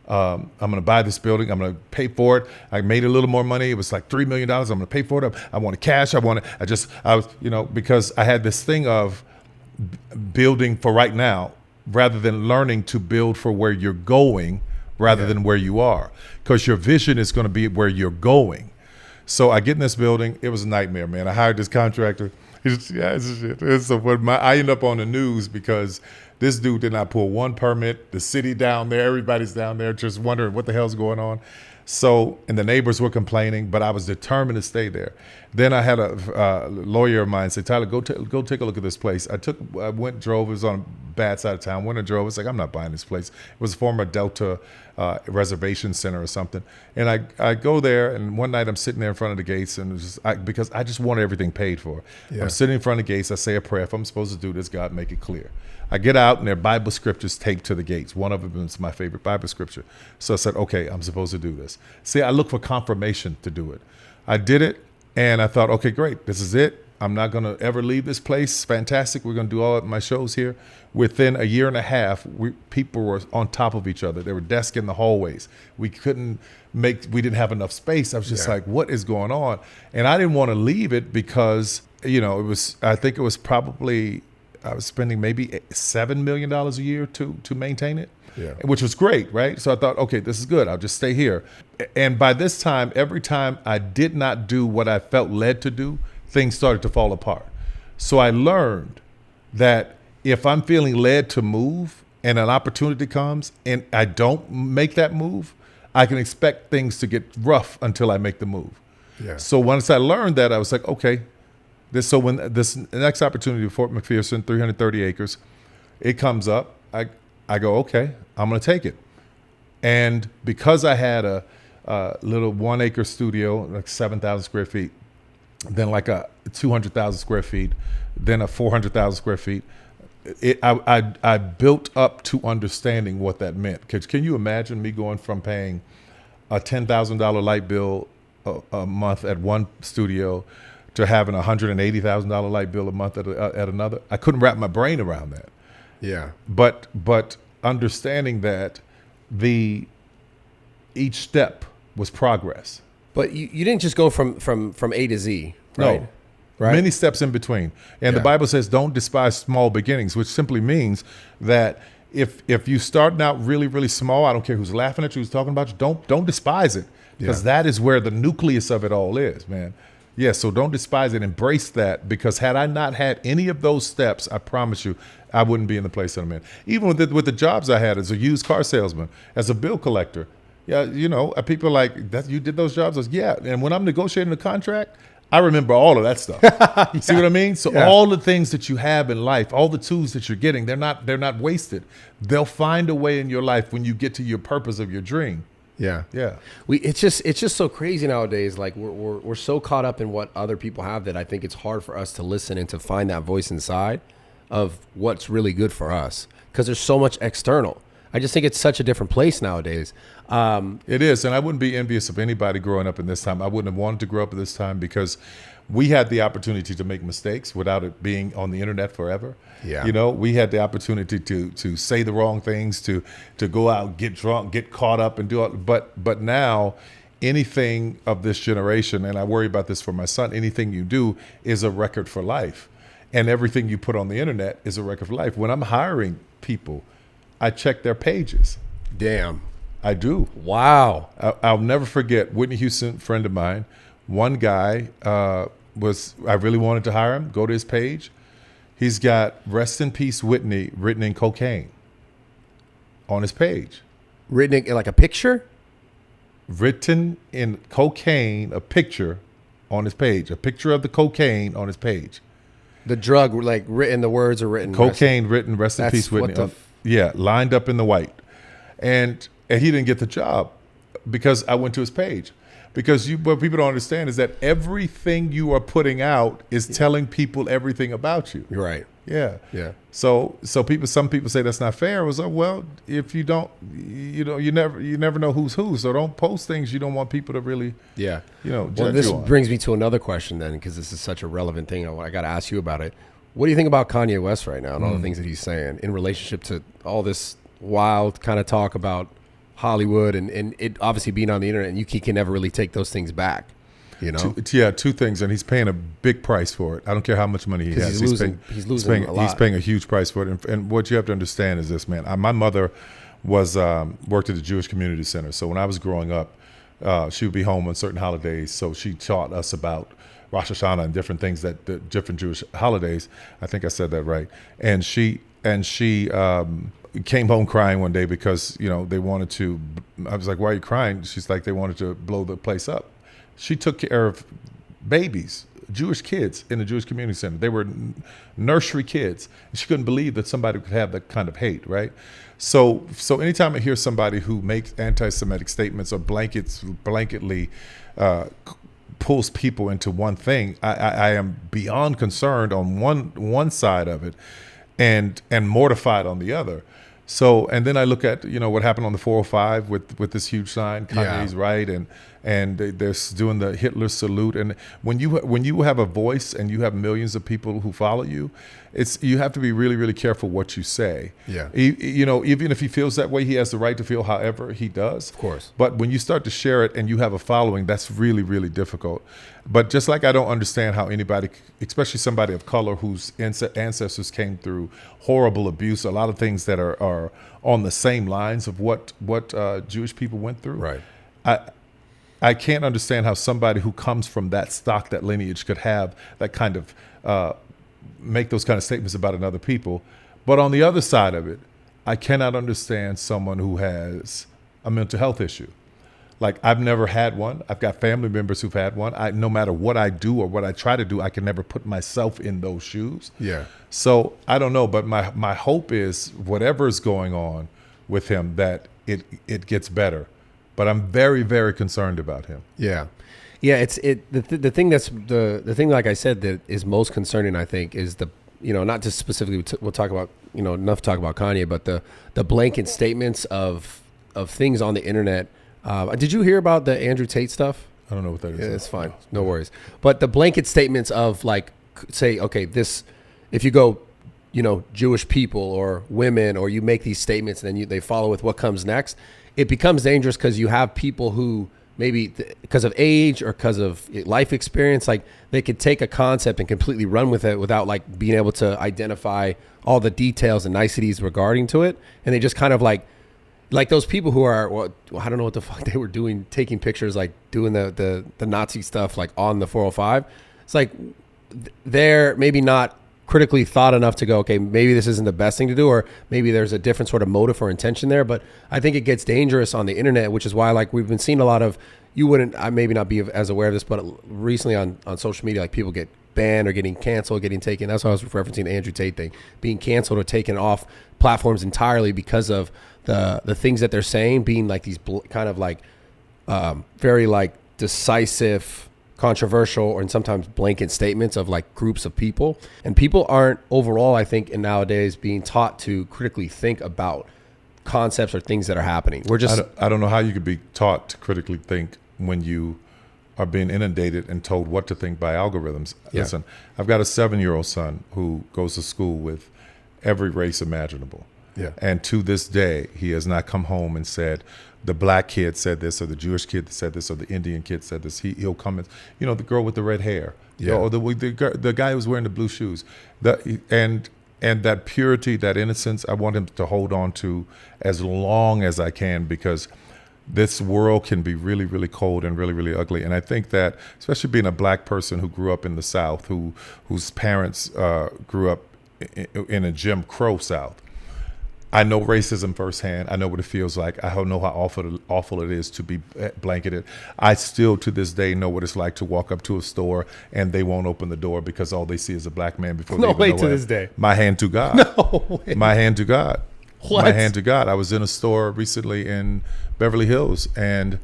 I'm going to buy this building. I'm going to pay for it. I made a little more money. It was like $3 million. I'm going to pay for it. I want it cash. I was, because I had this thing of building for right now, rather than learning to build for where you're going rather than where you are, because your vision is going to be where you're going. So I get in this building. It was a nightmare, man. I hired this contractor. I end up on the news because this dude did not pull one permit. The city down there, everybody's down there just wondering what the hell's going on. So, and the neighbors were complaining, but I was determined to stay there. Then I had a lawyer of mine say, Tyler, go take a look at this place. I drove. It was on a bad side of town. Went and drove. It's like, I'm not buying this place. It was a former Delta reservation center or something. And I go there, and one night I'm sitting there in front of the gates, and because I just wanted everything paid for. Yeah. I'm sitting in front of the gates. I say a prayer. If I'm supposed to do this, God, make it clear. I get out, and there are Bible scriptures taped to the gates. One of them is my favorite Bible scripture. So I said, okay, I'm supposed to do this. See, I look for confirmation to do it. I did it. And I thought, okay, great. This is it. I'm not going to ever leave this place. Fantastic. We're going to do all of my shows here. Within a year and a half, people were on top of each other. There were desks in the hallways. We didn't have enough space. I was just like, what is going on? And I didn't want to leave it because, I think it was probably, I was spending maybe $7 million a year to maintain it. Yeah. Which was great, right? So I thought, okay, this is good. I'll just stay here. And by this time, every time I did not do what I felt led to do, things started to fall apart. So I learned that if I'm feeling led to move and an opportunity comes and I don't make that move, I can expect things to get rough until I make the move. Yeah. So once I learned that, I was like, okay, when this next opportunity, Fort McPherson, 330 acres, it comes up, I go, okay, I'm going to take it. And because I had a little 1 acre studio, like 7,000 square feet, then like a 200,000 square feet, then a 400,000 square feet, I built up to understanding what that meant. Because can you imagine me going from paying a $10,000 light bill a month at one studio to having a $180,000 light bill a month at another? I couldn't wrap my brain around that. Yeah. But understanding that each step was progress. But you didn't just go from A to Z, right? No. Right? Many steps in between. And the Bible says don't despise small beginnings, which simply means that if you starting out really, really small, I don't care who's laughing at you, who's talking about you, don't despise it. Because that is where the nucleus of it all is, man. Yeah, so don't despise it. Embrace that, because had I not had any of those steps, I promise you, I wouldn't be in the place that I'm in. Even with the jobs I had as a used car salesman, as a bill collector. Yeah, people are like, that you did those jobs? I was, yeah. And when I'm negotiating a contract, I remember all of that stuff. See what I mean? So all the things that you have in life, all the tools that you're getting, they're not wasted. They'll find a way in your life when you get to your purpose of your dream. Yeah. Yeah. It's just so crazy nowadays. Like we're so caught up in what other people have that I think it's hard for us to listen and to find that voice inside of what's really good for us, because there's so much external. I just think it's such a different place nowadays. It is, and I wouldn't be envious of anybody growing up in this time. I wouldn't have wanted to grow up at this time because we had the opportunity to make mistakes without it being on the internet forever. Yeah. We had the opportunity to say the wrong things, to go out, get drunk, get caught up, and do all. But now, anything of this generation, and I worry about this for my son, anything you do is a record for life, and everything you put on the internet is a record for life. When I'm hiring people, I check their pages. Damn. I do. Wow. I'll never forget Whitney Houston, friend of mine. One guy I really wanted to hire him. Go to his page. He's got "Rest in Peace, Whitney" written in cocaine on his page. Written in like a picture? Written in cocaine, a picture on his page. A picture of the cocaine on his page. The drug, like written, the words are written. Cocaine written, "Rest in Peace, Whitney." Lined up in the white. And he didn't get the job because I went to his page. Because what people don't understand is that everything you are putting out is telling people everything about you. You're right. Yeah. Yeah. So some people say that's not fair. I was like, well, if you don't, you never know who's who. So don't post things you don't want people to really, judge well, this you on. Brings me to another question then, because this is such a relevant thing. I got to ask you about it. What do you think about Kanye West right now and all the things that he's saying in relationship to all this wild kind of talk about Hollywood and it obviously being on the internet, and he can never really take those things back, Two things, and he's paying a big price for it. I don't care how much money he has. He's losing a lot. He's paying a huge price for it. And what you have to understand is this, man. My mother worked at the Jewish Community Center. So when I was growing up, she would be home on certain holidays. So she taught us about Rosh Hashanah and different things the different Jewish holidays. I think I said that right. And she came home crying one day because, they wanted to, I was like, why are you crying? She's like, they wanted to blow the place up. She took care of babies, Jewish kids in the Jewish Community Center. They were nursery kids. She couldn't believe that somebody could have that kind of hate, right? So anytime I hear somebody who makes anti-Semitic statements or blanketly pulls people into one thing, I am beyond concerned on one side of it and mortified on the other. So, and then I look at, what happened on the 405 with this huge sign, Kanye's right, and and they're doing the Hitler salute. And when you have a voice and you have millions of people who follow you, you have to be really, really careful what you say. Yeah. Even if he feels that way, he has the right to feel however he does. Of course. But when you start to share it and you have a following, that's really, really difficult. But just like I don't understand how anybody, especially somebody of color whose ancestors came through horrible abuse, a lot of things that are on the same lines of what Jewish people went through. Right. I can't understand how somebody who comes from that stock, that lineage, could have that kind of make those kind of statements about another people. But on the other side of it, I cannot understand someone who has a mental health issue. Like, I've never had one. I've got family members who've had one. No matter what I do or what I try to do, I can never put myself in those shoes. Yeah. So I don't know, but my hope is whatever is going on with him, that it gets better. But I'm very, very concerned about him. Yeah. Yeah, the thing the thing, like I said, that is most concerning, I think, is not just specifically, we'll talk about, enough talk about Kanye, but the blanket statements of things on the internet. Did you hear about the Andrew Tate stuff? I don't know what that is. Yeah, it's fine. No worries. But the blanket statements of, like, say, okay, if you go, Jewish people or women, or you make these statements and then they follow with what comes next, it becomes dangerous because you have people who maybe because of age or because of life experience, like, they could take a concept and completely run with it without, like, being able to identify all the details and niceties regarding to it. And they just kind of like those people who are, well, I don't know what the fuck they were doing, taking pictures, like doing the Nazi stuff, like on the 405. It's like they're maybe not critically thought enough to go, okay, maybe this isn't the best thing to do, or maybe there's a different sort of motive or intention there. But I think it gets dangerous on the internet, which is why, like, we've been seeing a lot of, I maybe not be as aware of this, but recently on social media, like, people get banned or getting canceled, getting taken. That's why I was referencing the Andrew Tate thing, being canceled or taken off platforms entirely because of the things that they're saying being like these kind of like very like decisive, controversial, and sometimes blanket statements of like groups of people. And people aren't overall, I think, in nowadays being taught to critically think about concepts or things that are happening. We're just I don't know how you could be taught to critically think when you are being inundated and told what to think by algorithms. Yeah. Listen, I've got a 7-year-old son who goes to school with every race imaginable. Yeah. And to this day, he has not come home and said, the black kid said this, or the Jewish kid said this, or the Indian kid said this. He'll come and, the girl with the red hair, yeah, or the guy who's wearing the blue shoes. And that purity, that innocence, I want him to hold on to as long as I can, because this world can be really, really cold and really, really ugly. And I think that, especially being a black person who grew up in the South, whose parents grew up in a Jim Crow South, I know racism firsthand. I know what it feels like. I know how awful it is to be blanketed. I still, to this day, know what it's like to walk up to a store and they won't open the door because all they see is a black man before they even know to this day. My hand to God. No way. My hand to God. What? My hand to God. I was in a store recently in Beverly Hills, and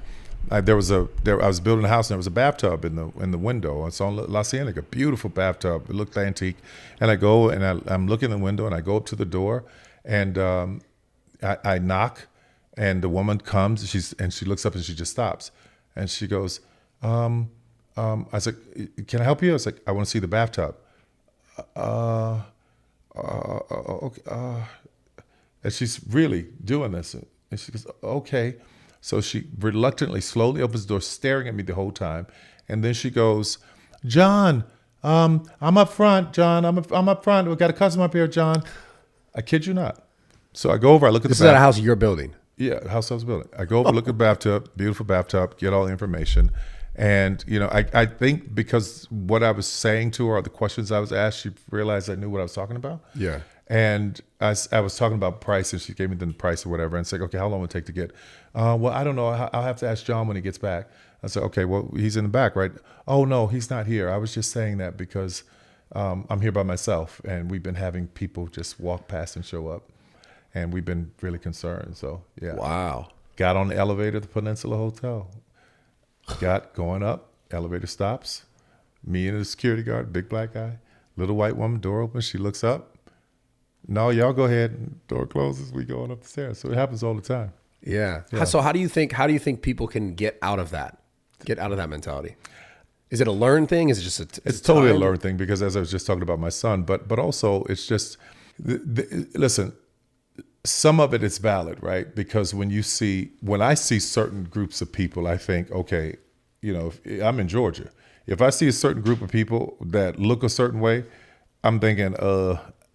I was building a house, and there was a bathtub in the window. It's on La Cienega, beautiful bathtub. It looked antique. And I go and I'm looking in the window, and I go up to the door, and I knock, and the woman comes. She looks up and she just stops, and she goes, I was like, "Can I help you?" I was like, "I want to see the bathtub." Okay. And she's really doing this, and she goes, "Okay." So she reluctantly, slowly opens the door, staring at me the whole time, and then she goes, "John, I'm up front. John, I'm up front. We got a customer up here, John." I kid you not. So I go over, I look at this the is at a house you're building. Yeah, house I was building. I go over, look at the bathtub, beautiful bathtub, get all the information. And, I think because what I was saying to her, or the questions I was asked, she realized I knew what I was talking about. Yeah. And I was talking about price, and she gave me the price or whatever, and said, "Okay, how long will it take to get?" Well, I don't know. I'll have to ask John when he gets back. I said, "Okay, well, he's in the back, right?" "Oh, no, he's not here. I was just saying that because I'm here by myself, and we've been having people just walk past and show up, and we've been really concerned." So, yeah. Wow. Got on the elevator at the Peninsula Hotel. Got going up, elevator stops. Me and the security guard, big black guy, little white woman, door opens, she looks up. "No, y'all go ahead." Door closes, we going up the stairs. So it happens all the time. Yeah. Yeah. So how do you think people can get out of that? get out of that mentality? Is it a learned thing? Is it just it's totally a learned thing, because as I was just talking about my son, but also it's just, listen, some of it is valid, right? Because when I see certain groups of people, I think, okay, if I'm in Georgia, if I see a certain group of people that look a certain way, I'm thinking,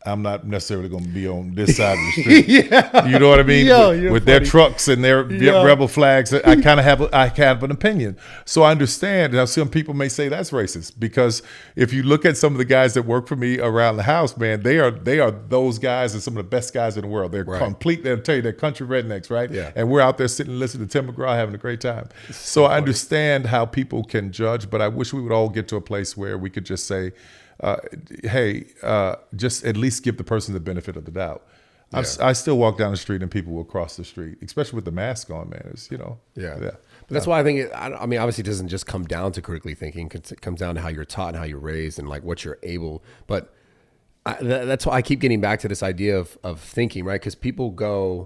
I'm not necessarily going to be on this side of the street. Yeah. You know what I mean? With their trucks and their rebel flags, I kind of have an opinion. So I understand. Now, some people may say that's racist, because if you look at some of the guys that work for me around the house, man, they are those guys and some of the best guys in the world. They're complete. They'll tell you they're country rednecks, right? Yeah. And we're out there sitting and listening to Tim McGraw having a great time. So I understand how people can judge, but I wish we would all get to a place where we could just say, hey, just at least give the person the benefit of the doubt. Yeah. I still walk down the street and people will cross the street, especially with the mask on, man. It's, Yeah. But that's why I think, I mean, obviously it doesn't just come down to critically thinking. It comes down to how you're taught and how you're raised and like what you're able. But that's why I keep getting back to this idea of thinking, right? Because people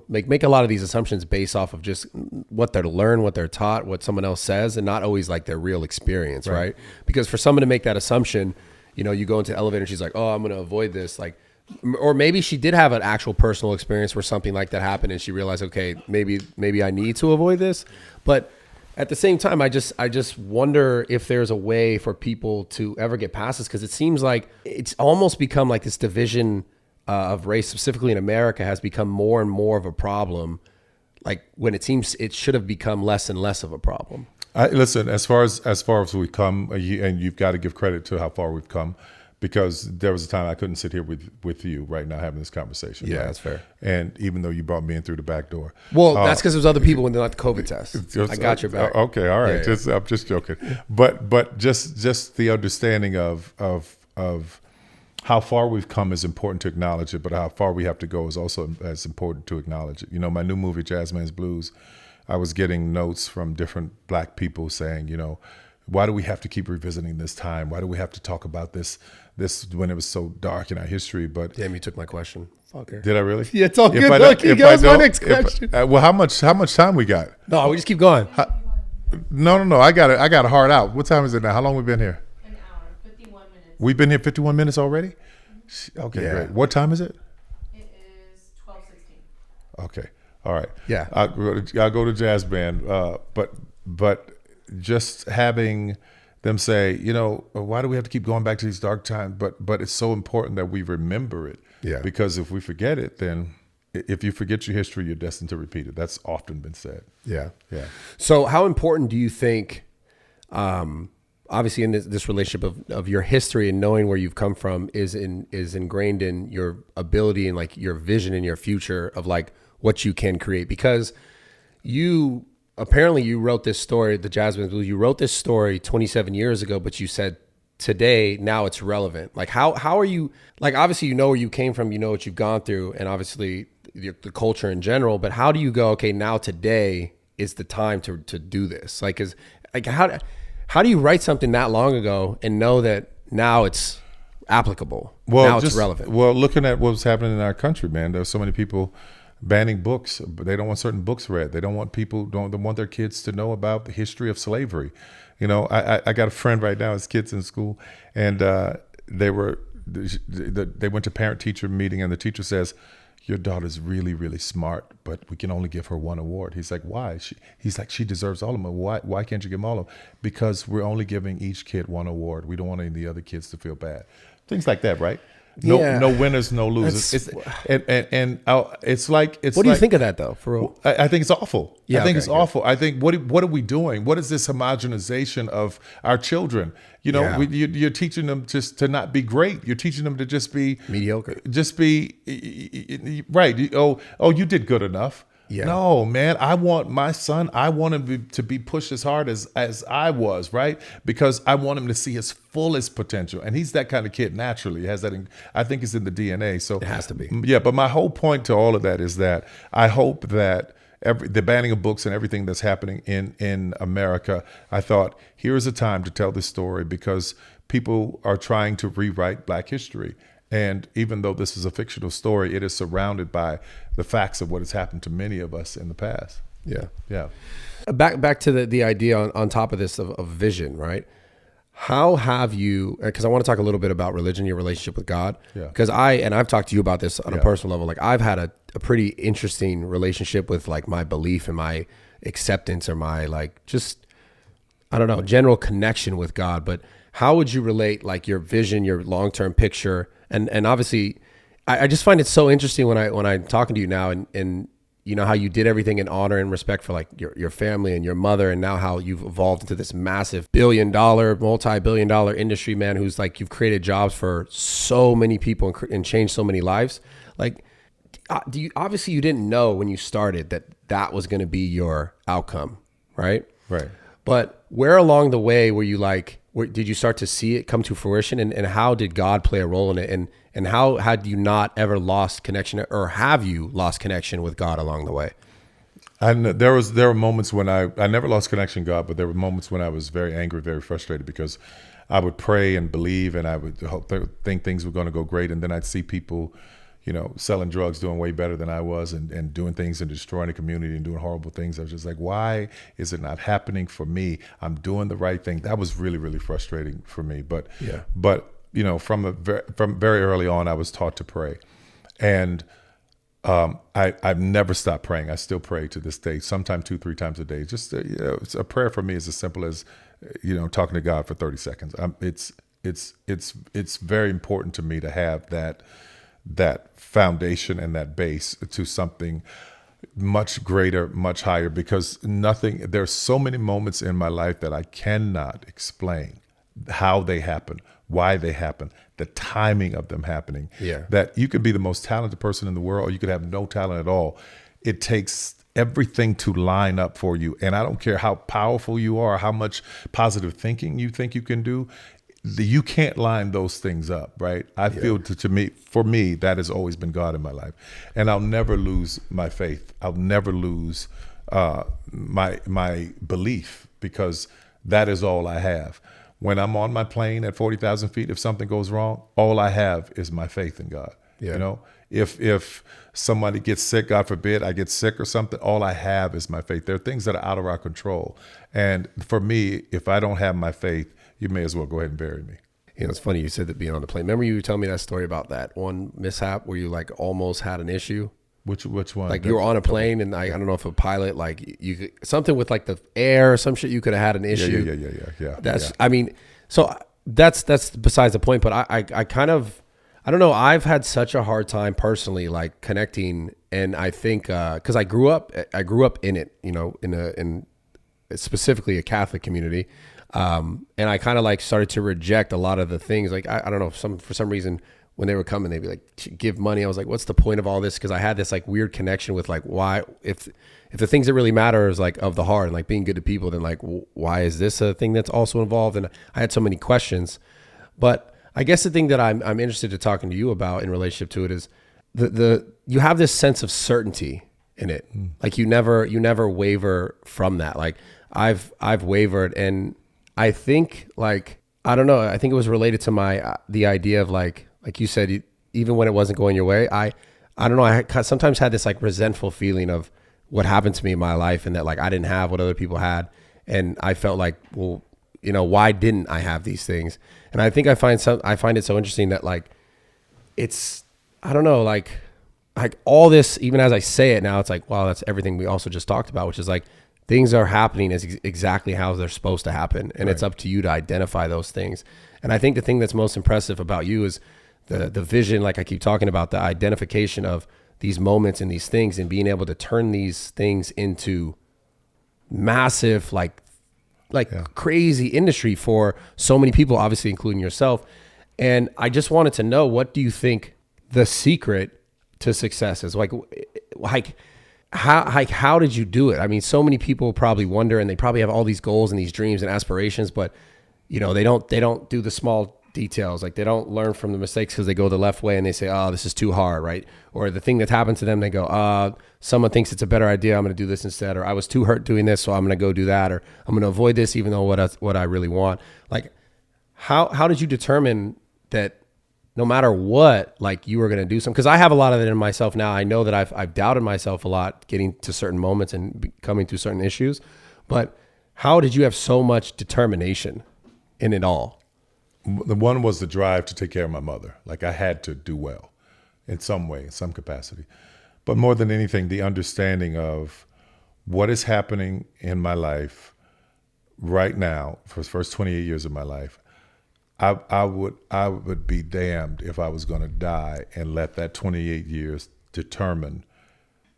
make a lot of these assumptions based off of just what they're learned, what they're taught, what someone else says, and not always like their real experience, right? Because for someone to make that assumption, you go into the elevator and she's like, oh, I'm going to avoid this. Like, or maybe she did have an actual personal experience where something like that happened and she realized, okay, maybe I need to avoid this. But at the same time, I just wonder if there's a way for people to ever get past this, because it seems like it's almost become like this division of race, specifically in America, has become more and more of a problem. Like when it seems it should have become less and less of a problem. Listen, as far as we've come, and you've got to give credit to how far we've come, because there was a time I couldn't sit here with you right now having this conversation. Yeah, right? That's fair. And even though you brought me in through the back door. Well, that's because there's other people when they're not the COVID test. I got your back. Okay, all right. Yeah. I'm just joking. But just the understanding of how far we've come is important to acknowledge it, but how far we have to go is also as important to acknowledge it. My new movie, Jazzman's Blues, I was getting notes from different black people saying, why do we have to keep revisiting this time? Why do we have to talk about this when it was so dark in our history? But damn, you took my question. Fucker. Did I really? Yeah, it's all good. Look, you guys, my next question. Well, how much time we got? No, we just keep going. No. I got it hard out. What time is it now? How long we been here? An hour, 51 minutes. We've been here 51 minutes already? Okay, great. What time is it? It is 12:16. Okay. All right. Yeah. I'll go to jazz band. But just having them say, why do we have to keep going back to these dark times? But it's so important that we remember it. Yeah. Because if we forget it, then if you forget your history, you're destined to repeat it. That's often been said. Yeah. Yeah. So how important do you think, obviously in this relationship of your history and knowing where you've come from is ingrained in your ability and like your vision in your future of like what you can create? Because you wrote this story, the Jazzman's Blues, you wrote this story 27 years ago, but you said today, now it's relevant. Like how are you, like obviously where you came from, what you've gone through, and obviously the culture in general, but how do you go, okay, now today is the time to do this? How do you write something that long ago and know that now it's applicable? Now it's relevant. Well, looking at what's happening in our country, man, there's so many people banning books, but they don't want certain books read. They don't want their kids to know about the history of slavery. I got a friend right now, his kids in school, and they went to parent-teacher meeting, and the teacher says, your daughter's really, really smart, but we can only give her one award. He's like, why? He's like, she deserves all of them. Why can't you give them all of them? Because we're only giving each kid one award. We don't want any of the other kids to feel bad. Things like that, right? No winners, no losers. It's like. What do you think of that though? For real? I think it's awful. Yeah, I think it's awful. I think what are we doing? What is this homogenization of our children? You're teaching them just to not be great. You're teaching them to just be mediocre. Just be right. Oh, you did good enough. Yeah. No, man, I want my son, I want him to be pushed as hard as I was, right? Because I want him to see his fullest potential. And he's that kind of kid naturally. He has that, I think it's in the DNA. So it has to be. Yeah, but my whole point to all of that is that I hope that the banning of books and everything that's happening in America, I thought, here's a time to tell this story because people are trying to rewrite Black history. And even though this is a fictional story, it is surrounded by the facts of what has happened to many of us in the past. Yeah. Yeah. Back to the idea on top of this of vision, right? How have you, because I want to talk a little bit about religion, your relationship with God. Yeah. Because I've talked to you about this on a Yeah. personal level. Like I've had a pretty interesting relationship with like my belief and my acceptance or my like, just, I don't know, general connection with God. But how would you relate like your vision, your long-term picture? And obviously I just find it so interesting when I'm talking to you now and you know, how you did everything in honor and respect for like your family and your mother, and now how you've evolved into this massive multi-billion dollar industry, man, who's like, you've created jobs for so many people and changed so many lives. Like, obviously you didn't know when you started that was going to be your outcome, right? Right. But where along the way were you like, did you start to see it come to fruition, and how did God play a role in it? And how had you not ever lost connection, or have you lost connection with God along the way? And there were moments when I never lost connection to God, but there were moments when I was very angry, very frustrated, because I would pray and believe, and I would think things were going to go great, and then I'd see people, you know, selling drugs, doing way better than I was, and doing things and destroying the community and doing horrible things. I was just like, why is it not happening for me? I'm doing the right thing. That was really, really frustrating for me. But you know, from very early on, I was taught to pray, and I've never stopped praying. I still pray to this day, sometimes 2-3 times a day. Just you know, it's a prayer for me is as simple as, you know, talking to God for 30 seconds. It's very important to me to have that foundation and that base to something much greater, much higher, because there's so many moments in my life that I cannot explain how they happen, why they happen, the timing of them happening. Yeah. That you could be the most talented person in the world, or you could have no talent at all. It takes everything to line up for you. And I don't care how powerful you are, how much positive thinking you think you can do. You can't line those things up, right? I feel for me, that has always been God in my life. And I'll never lose my faith. I'll never lose my belief, because that is all I have. When I'm on my plane at 40,000 feet, if something goes wrong, all I have is my faith in God. Yeah. You know, if somebody gets sick, God forbid, I get sick or something, all I have is my faith. There are things that are out of our control. And for me, if I don't have my faith, you may as well go ahead and bury me. You know, it's funny you said that, being on the plane. Remember you were telling me that story about that one mishap where you like almost had an issue? Which one? Like you were on a plane and I don't know if a pilot, like you something with like the air or some shit, you could have had an issue. Yeah. That's, I mean, so that's besides the point, but I kind of, I don't know. I've had such a hard time personally, like connecting. And I think, cause I grew up in it, you know, in specifically a Catholic community. And I kind of like started to reject a lot of the things. Like, I don't know, for some reason, when they were coming, they'd be like, give money. I was like, what's the point of all this? Cause I had this like weird connection with like, why, if the things that really matter is like of the heart and like being good to people, then like, why is this a thing that's also involved? And I had so many questions, but I guess the thing that I'm interested in talking to you about in relationship to it is you have this sense of certainty in it. Like you never waver from that. Like I've wavered, and I think like, I don't know. I think it was related to the idea of like you said, even when it wasn't going your way, I don't know. I sometimes had this like resentful feeling of what happened to me in my life, and that like I didn't have what other people had. And I felt like, well, you know, why didn't I have these things? And I think I find it so interesting that like, it's, I don't know, like all this, even as I say it now, it's like, wow, that's everything we also just talked about, which is like, things are happening as exactly how they're supposed to happen. And It's up to you to identify those things. And I think the thing that's most impressive about you is the vision, like I keep talking about, the identification of these moments and these things, and being able to turn these things into massive, crazy industry for so many people, obviously including yourself. And I just wanted to know, what do you think the secret to success is? How did you do it? I mean, so many people probably wonder, and they probably have all these goals and these dreams and aspirations, but you know, they don't do the small details. Like they don't learn from the mistakes because they go the left way and they say, oh, this is too hard, right? Or the thing that's happened to them, they go, someone thinks it's a better idea, I'm going to do this instead. Or I was too hurt doing this, so I'm going to go do that. Or I'm going to avoid this, even though what I really want. Like, how did you determine that no matter what, like you were going to do something. Cause I have a lot of it in myself now. I know that I've doubted myself a lot getting to certain moments and coming through certain issues, but how did you have so much determination in it all? The one was the drive to take care of my mother. Like I had to do well in some way, in some capacity. But more than anything, the understanding of what is happening in my life right now for the first 28 years of my life. I would be damned if I was going to die and let that 28 years determine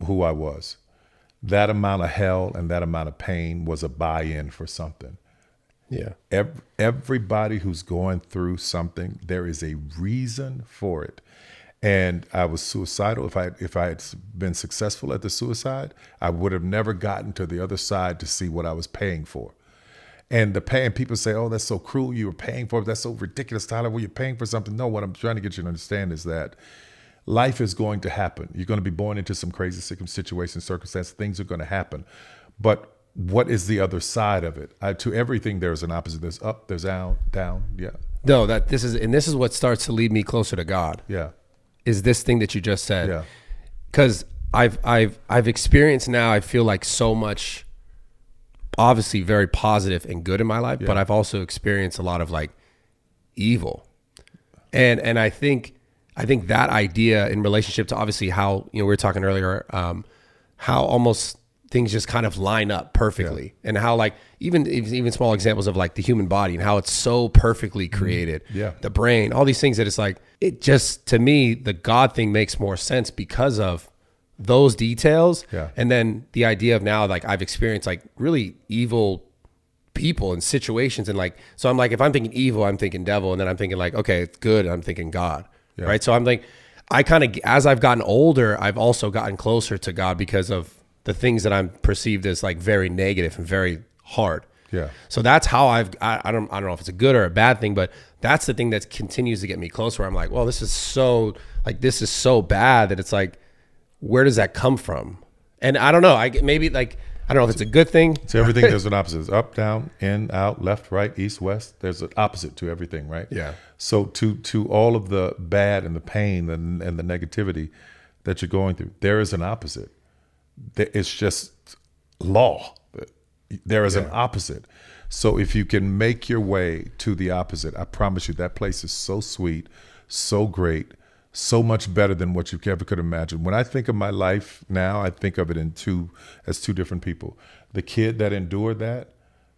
who I was. That amount of hell and that amount of pain was a buy-in for something. Yeah. Everybody who's going through something, there is a reason for it. And I was suicidal. If I had been successful at the suicide, I would have never gotten to the other side to see what I was paying for. And the pay, and people say, "Oh, that's so cruel. You were paying for it. That's so ridiculous, Tyler. Well, you're paying for something." No, what I'm trying to get you to understand is that life is going to happen. You're going to be born into some crazy situations, circumstances. Things are going to happen. But what is the other side of it? To everything, there's an opposite. There's up, there's down. Yeah. No, this is what starts to lead me closer to God. Yeah. Is this thing that you just said? Yeah. Because I've experienced now. I feel like so much, obviously very positive and good in my life, but I've also experienced a lot of like evil, and I think that idea in relationship to obviously how we were talking earlier, how almost things just kind of line up perfectly, and how like even small examples of like the human body and how it's so perfectly created, the brain, all these things that it's like it just to me the God thing makes more sense because of those details. And then the idea of now, like I've experienced like really evil people and situations. And like, so I'm like, if I'm thinking evil, I'm thinking devil. And then I'm thinking like, okay, it's good. I'm thinking God. Right. So I'm like, I kind of, as I've gotten older, I've also gotten closer to God because of the things that I'm perceived as like very negative and very hard. So that's how I don't know if it's a good or a bad thing, but that's the thing that continues to get me closer. Where I'm like, well, this is so bad that it's like, where does that come from? And I don't know. I don't know if it's a good thing. So everything there's an opposite. It's up, down, in, out, left, right, east, west. There's an opposite to everything, right? Yeah. So to all of the bad and the pain and the negativity that you're going through, there is an opposite. It's just law. There is an opposite. So if you can make your way to the opposite, I promise you that place is so sweet, so great, so much better than what you ever could imagine. When I think of my life now, I think of it as two different people. The kid that endured that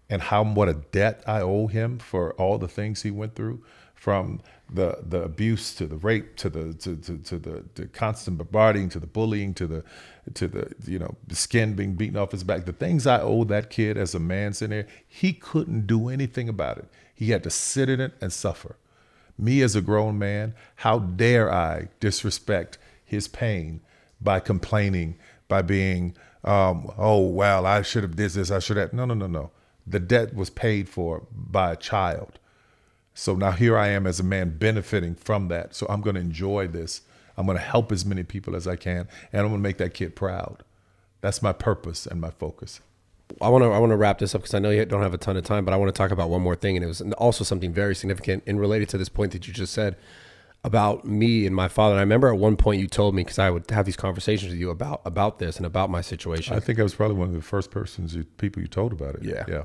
and what a debt I owe him for all the things he went through, from the abuse to the rape to the constant bombarding to the bullying to the the skin being beaten off his back. The things I owe that kid as a man sitting there, he couldn't do anything about it. He had to sit in it and suffer. Me as a grown man, how dare I disrespect his pain by complaining, by being, oh, well, I should have did this, I should have. No. The debt was paid for by a child. So now here I am as a man benefiting from that. So I'm going to enjoy this. I'm going to help as many people as I can, and I'm going to make that kid proud. That's my purpose and my focus. I want to wrap this up because I know you don't have a ton of time, but I want to talk about one more thing, and it was also something very significant and related to this point that you just said about me and my father. And I remember at one point you told me, because I would have these conversations with you about this and about my situation. I think I was probably one of the first people you told about it. Yeah.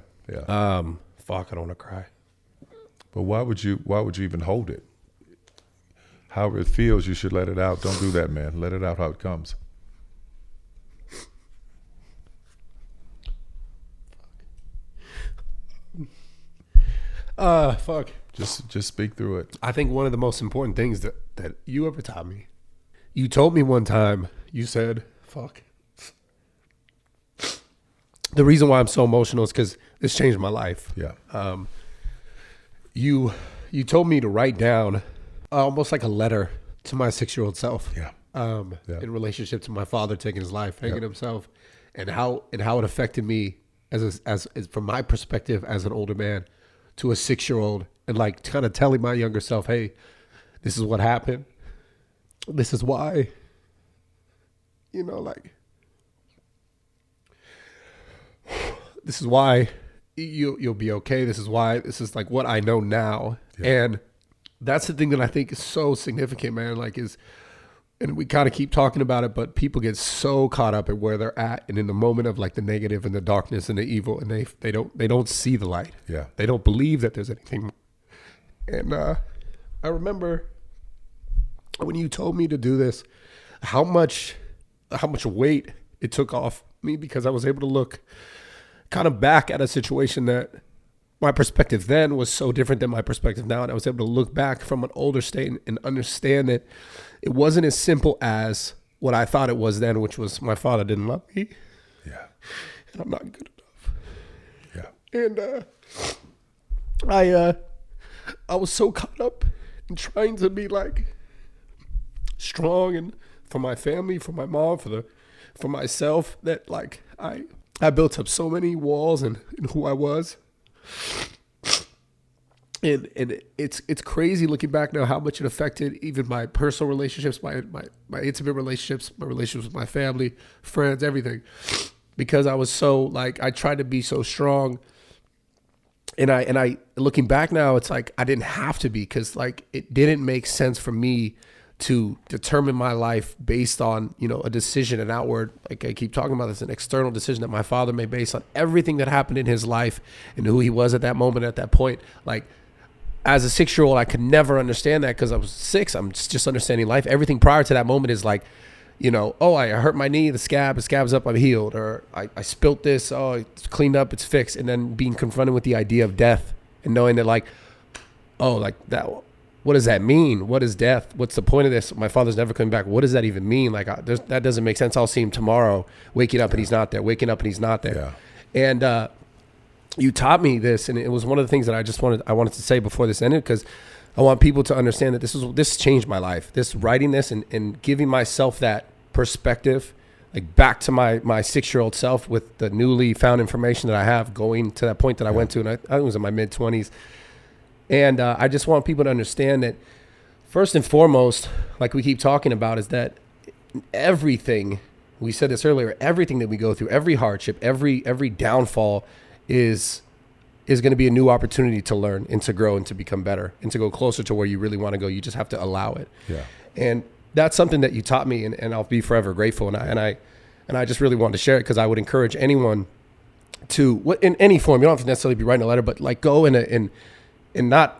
Fuck, I don't want to cry. But why would you even hold it? However it feels, you should let it out. Don't do that, man. Let it out how it comes. Fuck. Just speak through it. I think one of the most important things that you ever taught me, you told me one time, you said, fuck. The reason why I'm so emotional is because this changed my life. Yeah. You told me to write down almost like a letter to my 6-year-old self. Yeah. In relationship to my father taking his life, hanging himself, and how it affected me as from my perspective as an older man to a 6-year-old, and like kind of telling my younger self, hey, this is what happened. This is why, like, this is why you'll be okay. This is why, this is like what I know now. Yeah. And that's the thing that I think is so significant, man. Like and we kind of keep talking about it, but people get so caught up at where they're at and in the moment of like the negative and the darkness and the evil, and they don't see the light. Yeah. They don't believe that there's anything. And I remember when you told me to do this, how much weight it took off me, because I was able to look kind of back at a situation that my perspective then was so different than my perspective now. And I was able to look back from an older state and understand that it wasn't as simple as what I thought it was then, which was my father didn't love me. Yeah. And I'm not good enough. Yeah. And I was so caught up in trying to be like strong and for my family, for my mom, for myself, that like I built up so many walls in who I was. And it's crazy looking back now how much it affected even my personal relationships, my intimate relationships, my relationships with my family, friends, everything. Because I was so like, I tried to be so strong. And I looking back now, it's like I didn't have to be, because like it didn't make sense for me to determine my life based on, a decision, an outward, like I keep talking about this, an external decision that my father made based on everything that happened in his life and who he was at that moment, at that point. Like as a 6-year-old, I could never understand that because I was 6. I'm just understanding life. Everything prior to that moment is like, oh, I hurt my knee, the scab's up, I'm healed. Or I spilt this, oh, it's cleaned up, it's fixed. And then being confronted with the idea of death and knowing that like, oh, like that, what does that mean? What is death? What's the point of this? My father's never coming back. What does that even mean? Like that doesn't make sense. I'll see him tomorrow, waking up and he's not there, waking up and he's not there. Yeah. And you taught me this, and it was one of the things that I wanted to say before this ended, because I want people to understand that this changed my life. This writing this and giving myself that perspective, like back to my 6-year-old self with the newly found information that I have, going to that point that I went to, and I was in my mid-20s. And I just want people to understand that first and foremost, like we keep talking about, is that everything, we said this earlier, everything that we go through, every hardship, every downfall is going to be a new opportunity to learn and to grow and to become better and to go closer to where you really want to go. You just have to allow it. Yeah. And that's something that you taught me, and I'll be forever grateful. And I just really wanted to share it, because I would encourage anyone to, in any form, you don't have to necessarily be writing a letter, but like go and not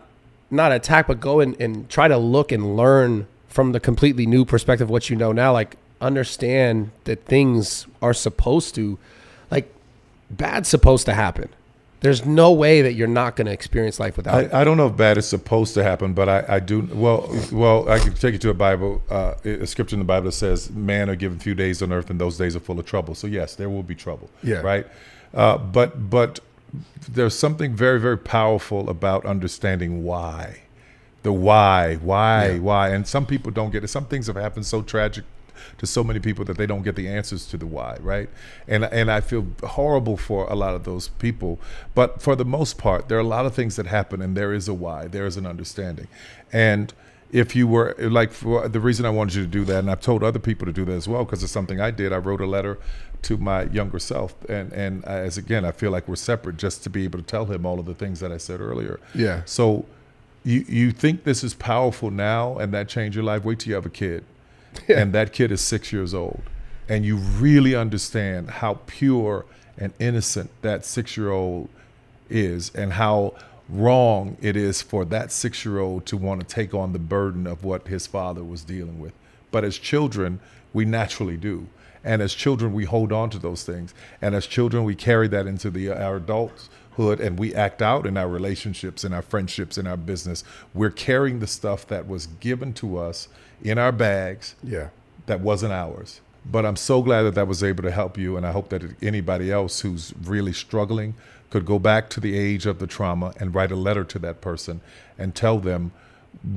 attack, but go and try to look and learn from the completely new perspective of what you know now. Like understand that things are supposed to, like bad's supposed to happen. There's no way that you're not going to experience life without it. I don't know if bad is supposed to happen, but I do. Well, I can take you to a Bible, a scripture in the Bible that says, "Man are given few days on earth, and those days are full of trouble." So yes, there will be trouble. Yeah. Right. But there's something very, very powerful about understanding why. The why, and some people don't get it. Some things have happened so tragic to so many people that they don't get the answers to the why, right? And I feel horrible for a lot of those people. But for the most part, there are a lot of things that happen, and there is a why, there is an understanding. And if you were, like, for the reason I wanted you to do that, and I've told other people to do that as well, because it's something I did. I wrote a letter to my younger self, and as again, I feel like we're separate, just to be able to tell him all of the things that I said earlier. Yeah. So you think this is powerful now, and that changed your life? Wait till you have a kid. Yeah. And that kid is 6 years old, and you really understand how pure and innocent that 6-year-old is, and how wrong it is for that 6-year-old to want to take on the burden of what his father was dealing with. But as children, we naturally do. And as children, we hold on to those things. And as children, we carry that into our adulthood, and we act out in our relationships, in our friendships, in our business. We're carrying the stuff that was given to us in our bags, that wasn't ours. But I'm so glad that was able to help you, and I hope that anybody else who's really struggling could go back to the age of the trauma and write a letter to that person and tell them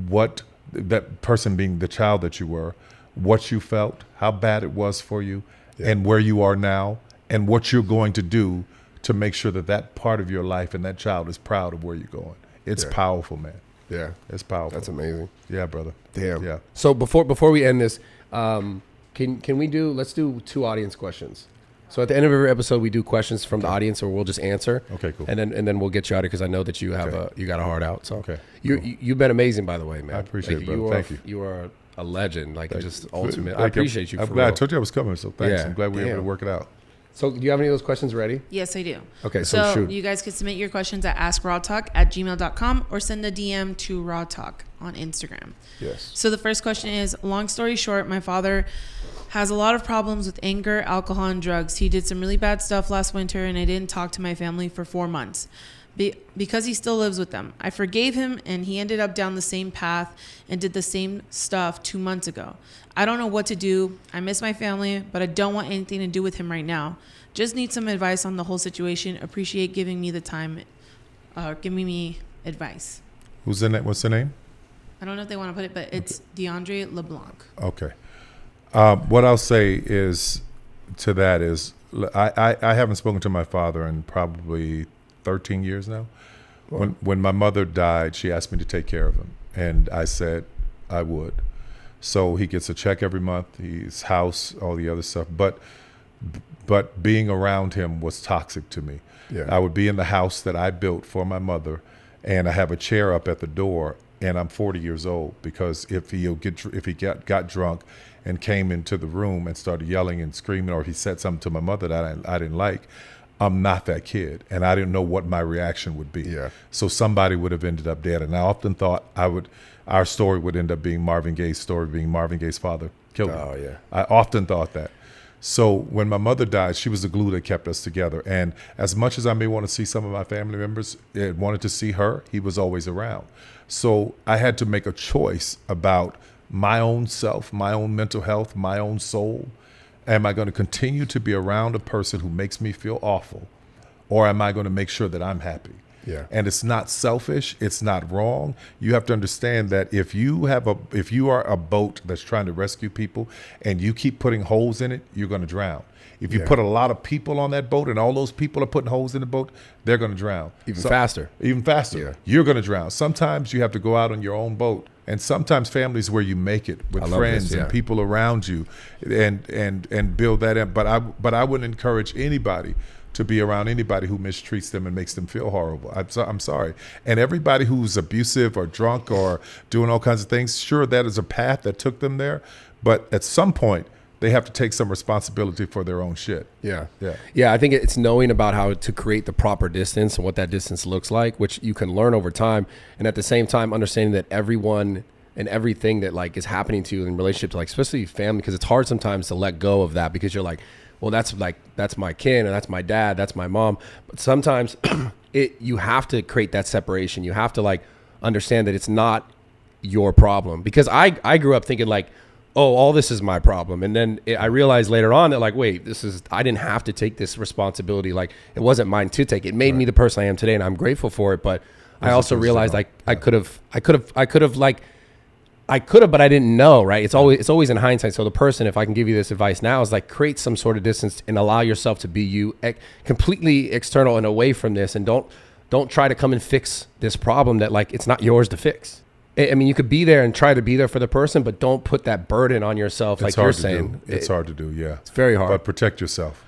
what, that person being the child that you were, what you felt, how bad it was for you, and where you are now, and what you're going to do to make sure that that part of your life and that child is proud of where you're going. It's powerful, man. Yeah. It's powerful. That's amazing. Yeah, brother. Damn. Yeah. So before we end this, let's do 2 audience questions. So at the end of every episode, we do questions from the audience, or we'll just answer. Okay, cool. And then we'll get you out of here because I know that you have you got a heart out. So Okay, you've been amazing, by the way, man. I appreciate it, brother. Thank you. You are a legend, like just ultimate. Thank I appreciate you. I'm for glad. I real. told you I was coming, so thanks. Yeah, I'm glad we were able to damn. work it out. So do you have any of those questions ready? Yes, I do. Okay, so shoot. You guys can submit your questions at askrawtalk@gmail.com or send a DM to RAWTALK on Instagram. Yes. So the first question is, long story short, my father has a lot of problems with anger, alcohol, and drugs. He did some really bad stuff last winter, and I didn't talk to my family for 4 months because he still lives with them. I forgave him, and he ended up down the same path and did the same stuff 2 months ago. I don't know what to do. I miss my family, but I don't want anything to do with him right now. Just need some advice on the whole situation. Appreciate giving me the time, giving me advice. Who's in that? What's the name? I don't know if they want to put it, but it's DeAndre LeBlanc. Okay. What I'll say is to that is I haven't spoken to my father in probably 13 years now. Wow. When my mother died, she asked me to take care of him, and I said I would. So he gets a check every month, his house, all the other stuff. But being around him was toxic to me. Yeah. I would be in the house that I built for my mother, and I have a chair up at the door, and I'm 40 years old, because if he got drunk and came into the room and started yelling and screaming, or if he said something to my mother that I didn't like, I'm not that kid, and I didn't know what my reaction would be. Yeah. So somebody would have ended up dead, and I often thought our story would end up being Marvin Gaye's story, being Marvin Gaye's father killed him. Oh, yeah. I often thought that. So when my mother died, she was the glue that kept us together. And as much as I may want to see some of my family members, wanted to see her, he was always around. So I had to make a choice about my own self, my own mental health, my own soul. Am I going to continue to be around a person who makes me feel awful, or am I going to make sure that I'm happy? Yeah. And it's not selfish. It's not wrong. You have to understand that if you are a boat that's trying to rescue people and you keep putting holes in it, you're going to drown. If you put a lot of people on that boat and all those people are putting holes in the boat, they're going to drown. Even faster. Even faster. Yeah. You're going to drown. Sometimes you have to go out on your own boat. And sometimes families where you make it with friends and people around you and build that in. But I wouldn't encourage anybody to be around anybody who mistreats them and makes them feel horrible. I'm sorry. And everybody who's abusive or drunk or doing all kinds of things, sure, that is a path that took them there. But at some point, they have to take some responsibility for their own shit. Yeah. Yeah. Yeah. I think it's knowing about how to create the proper distance and what that distance looks like, which you can learn over time. And at the same time, understanding that everyone and everything that like is happening to you in relationship to like, especially family, because it's hard sometimes to let go of that because you're like, well, that's my kin, or that's my dad, that's my mom. But sometimes you have to create that separation. You have to like understand that it's not your problem, because I grew up thinking like, oh, all this is my problem. And then I realized later on that like, wait, I didn't have to take this responsibility. Like it wasn't mine to take. It made me the person I am today, and I'm grateful for it. But I also realized like I could have, but I didn't know, right? It's always in hindsight. So the person, if I can give you this advice now, is like create some sort of distance and allow yourself to be you, completely external and away from this. And don't try to come and fix this problem that like, it's not yours to fix. I mean, you could be there and try to be there for the person, but don't put that burden on yourself. Like you're saying, it's hard to do. Yeah, it's very hard. But protect yourself.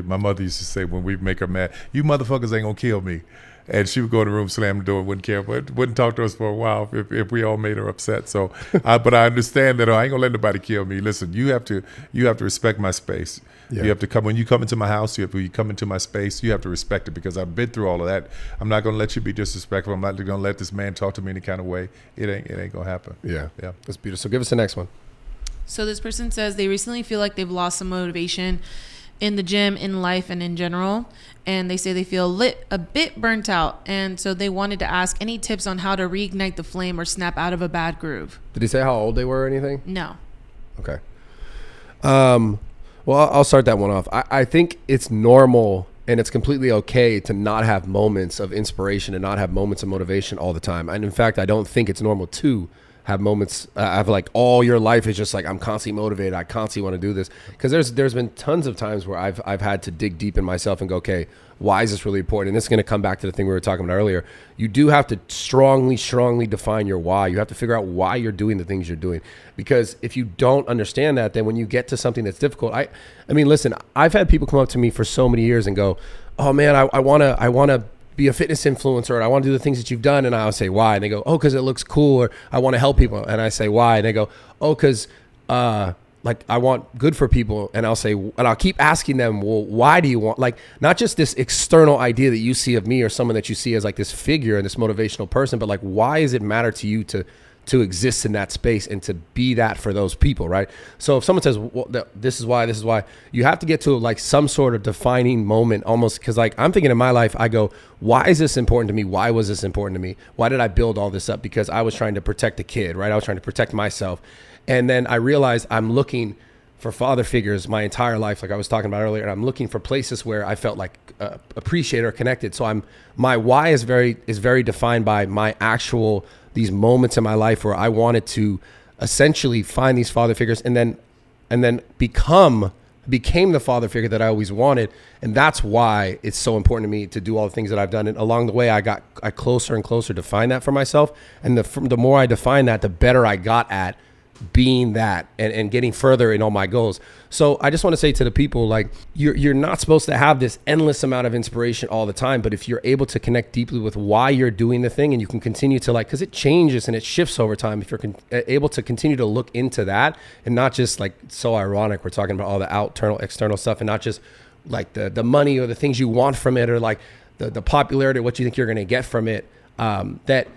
My mother used to say when we make her mad, "You motherfuckers ain't gonna kill me," and she would go in the room, slam the door, wouldn't care, but wouldn't talk to us for a while if we all made her upset. So, but I understand that I ain't gonna let nobody kill me. Listen, you have to respect my space. Yeah. You have to come when you come into my house. When you come into my space, you have to respect it, because I've been through all of that. I'm not gonna let you be disrespectful. I'm not gonna let this man talk to me any kind of way. It ain't gonna happen. Yeah. That's beautiful. So give us the next one. So this person says they recently feel like they've lost some motivation in the gym, in life, and in general. And they say they feel a bit burnt out. And so they wanted to ask any tips on how to reignite the flame or snap out of a bad groove. Did he say how old they were or anything? No. Okay. Well, I'll start that one off. I think it's normal and it's completely okay to not have moments of inspiration and not have moments of motivation all the time. And in fact, I don't think it's normal to have moments of like all your life is just like, I'm constantly motivated. I constantly want to do this. Because there's been tons of times where I've had to dig deep in myself and go, okay, why is this really important? And this is going to come back to the thing we were talking about earlier. You do have to strongly define your why. You have to figure out why you're doing the things you're doing. Because if you don't understand that, then when you get to something that's difficult, I mean, listen, I've had people come up to me for so many years and go, oh man, I want to be a fitness influencer, or I want to do the things that you've done. And I'll say, why? And they go, oh, because it looks cool, or I want to help people. And I say, why? And they go, oh, because like I want good for people. And I'll say, and I'll keep asking them, well, why do you want, like, not just this external idea that you see of me or someone that you see as like this figure and this motivational person, but like, why does it matter to you to exist in that space and to be that for those people, right? So if someone says, well, this is why, you have to get to like some sort of defining moment almost, because like I'm thinking in my life, I go, why is this important to me? Why was this important to me? Why did I build all this up? Because I was trying to protect a kid, right? I was trying to protect myself. And then I realized I'm looking for father figures my entire life, like I was talking about earlier, and I'm looking for places where I felt like appreciated or connected. So my why is very defined by my actual, these moments in my life where I wanted to essentially find these father figures and then became the father figure that I always wanted. And that's why it's so important to me to do all the things that I've done. And along the way, I closer and closer to find that for myself. And the more I define that, the better I got at being that and getting further in all my goals. So I just want to say to the people, like, you're not supposed to have this endless amount of inspiration all the time, but if you're able to connect deeply with why you're doing the thing, and you can continue to, like, because it changes and it shifts over time, if you're able to continue to look into that and not just, like, so ironic, we're talking about all the external stuff, and not just like the money or the things you want from it, or like the popularity, what you think you're going to get from it, that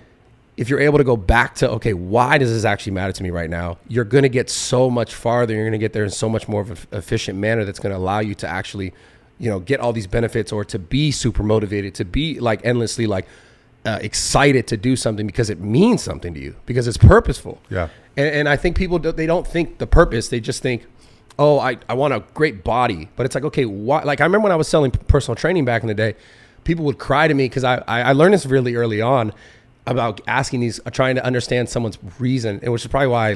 if you're able to go back to, okay, why does this actually matter to me right now? You're going to get so much farther. You're going to get there in so much more of an efficient manner that's going to allow you to actually, get all these benefits, or to be super motivated, to be like endlessly like excited to do something because it means something to you, because it's purposeful. Yeah. And I think people, they don't think the purpose. They just think, oh, I want a great body. But it's like, okay, why? Like I remember when I was selling personal training back in the day, people would cry to me because I learned this really early on, about asking trying to understand someone's reason, and which is probably why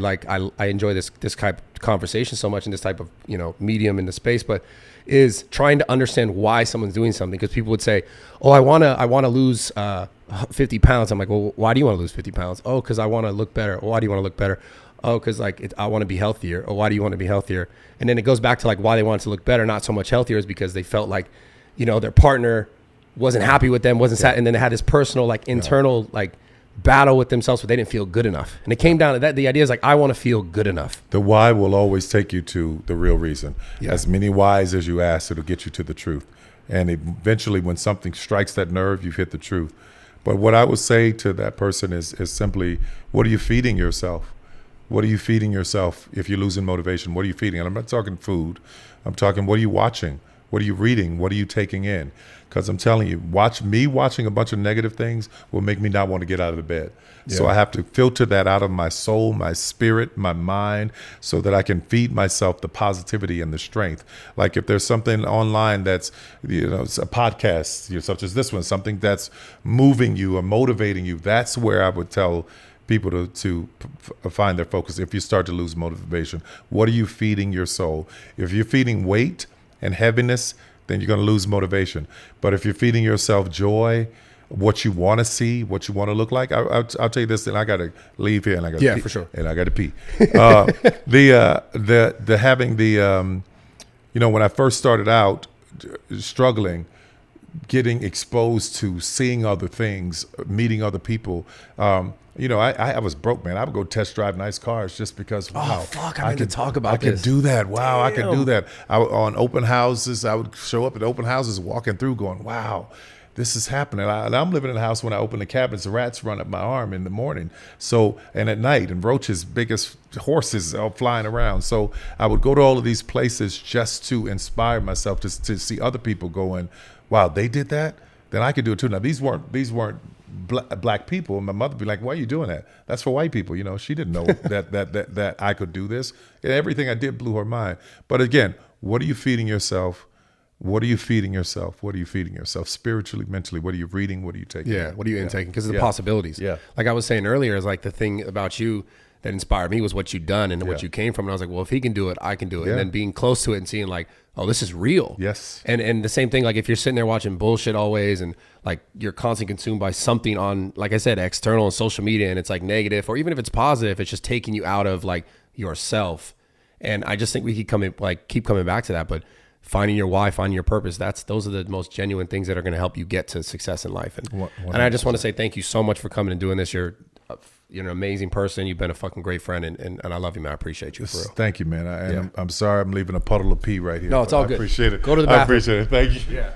I enjoy this type of conversation so much, in this type of medium in the space, but is trying to understand why someone's doing something. Because people would say, oh, I want to lose 50 pounds. I'm like, well, why do you want to lose 50 pounds? Oh, because I want to look better. Why do you want to look better? Oh, because I want to be healthier. Or why do you want to be healthier? And then it goes back to like why they wanted to look better, not so much healthier, is because they felt like their partner wasn't happy with them, and then they had this personal like internal like battle with themselves, but they didn't feel good enough. And it came down to that. The idea is like, I want to feel good enough. The why will always take you to the real reason. Yeah. As many whys as you ask, it'll get you to the truth. And eventually when something strikes that nerve, you've hit the truth. But what I would say to that person is simply, what are you feeding yourself? What are you feeding yourself if you're losing motivation? What are you feeding? And I'm not talking food. I'm talking, what are you watching? What are you reading? What are you taking in? Because I'm telling you, watching a bunch of negative things will make me not want to get out of the bed. Yeah. So I have to filter that out of my soul, my spirit, my mind, so that I can feed myself the positivity and the strength. Like if there's something online that's, it's a podcast, such as this one, something that's moving you or motivating you, that's where I would tell people to find their focus. If you start to lose motivation, what are you feeding your soul? If you're feeding weight and heaviness, then you're going to lose motivation. But if you're feeding yourself joy, what you want to see, what you want to look like, I'll tell you this, and I got to leave here, and I got to pee, for sure, and I got to pee. The having the when I first started out struggling, getting exposed to seeing other things, meeting other people. I was broke, man. I would go test drive nice cars just because, wow. Oh, fuck, I could talk about this. I could do that. Wow, Damn. I could do that. On open houses, I would show up at open houses walking through going, wow, this is happening. I'm living in a house when I open the cabinets, the rats run up my arm in the morning. So, and at night, and roaches, biggest horses all flying around. So I would go to all of these places just to inspire myself to see other people going, wow, they did that? Then I could do it too. Now, these weren't black people. And my mother would be like, why are you doing that? That's for white people. She didn't know that I could do this. And everything I did blew her mind. But again, what are you feeding yourself? What are you feeding yourself? What are you feeding yourself spiritually, mentally? What are you reading? What are you taking? Yeah. What are you intaking? Because of the possibilities. Yeah. Like I was saying earlier, is like the thing about you that inspired me was what you'd done and what you came from. And I was like, well, if he can do it, I can do it. And then being close to it and seeing like, oh, this is real. Yes. And the same thing, like if you're sitting there watching bullshit always and like you're constantly consumed by something on, like I said, external and social media, and it's like negative, or even if it's positive, it's just taking you out of like yourself. And I just think we keep coming back to that. But finding your why, finding your purpose, those are the most genuine things that are going to help you get to success in life. And I just want to say thank you so much for coming and doing this. You're an amazing person. You've been a fucking great friend, and I love you, man. I appreciate you, for real. Thank you, man. I'm sorry I'm leaving a puddle of pee right here. No, it's all good. I appreciate it. Go to the bathroom. I appreciate it. Thank you. Yeah.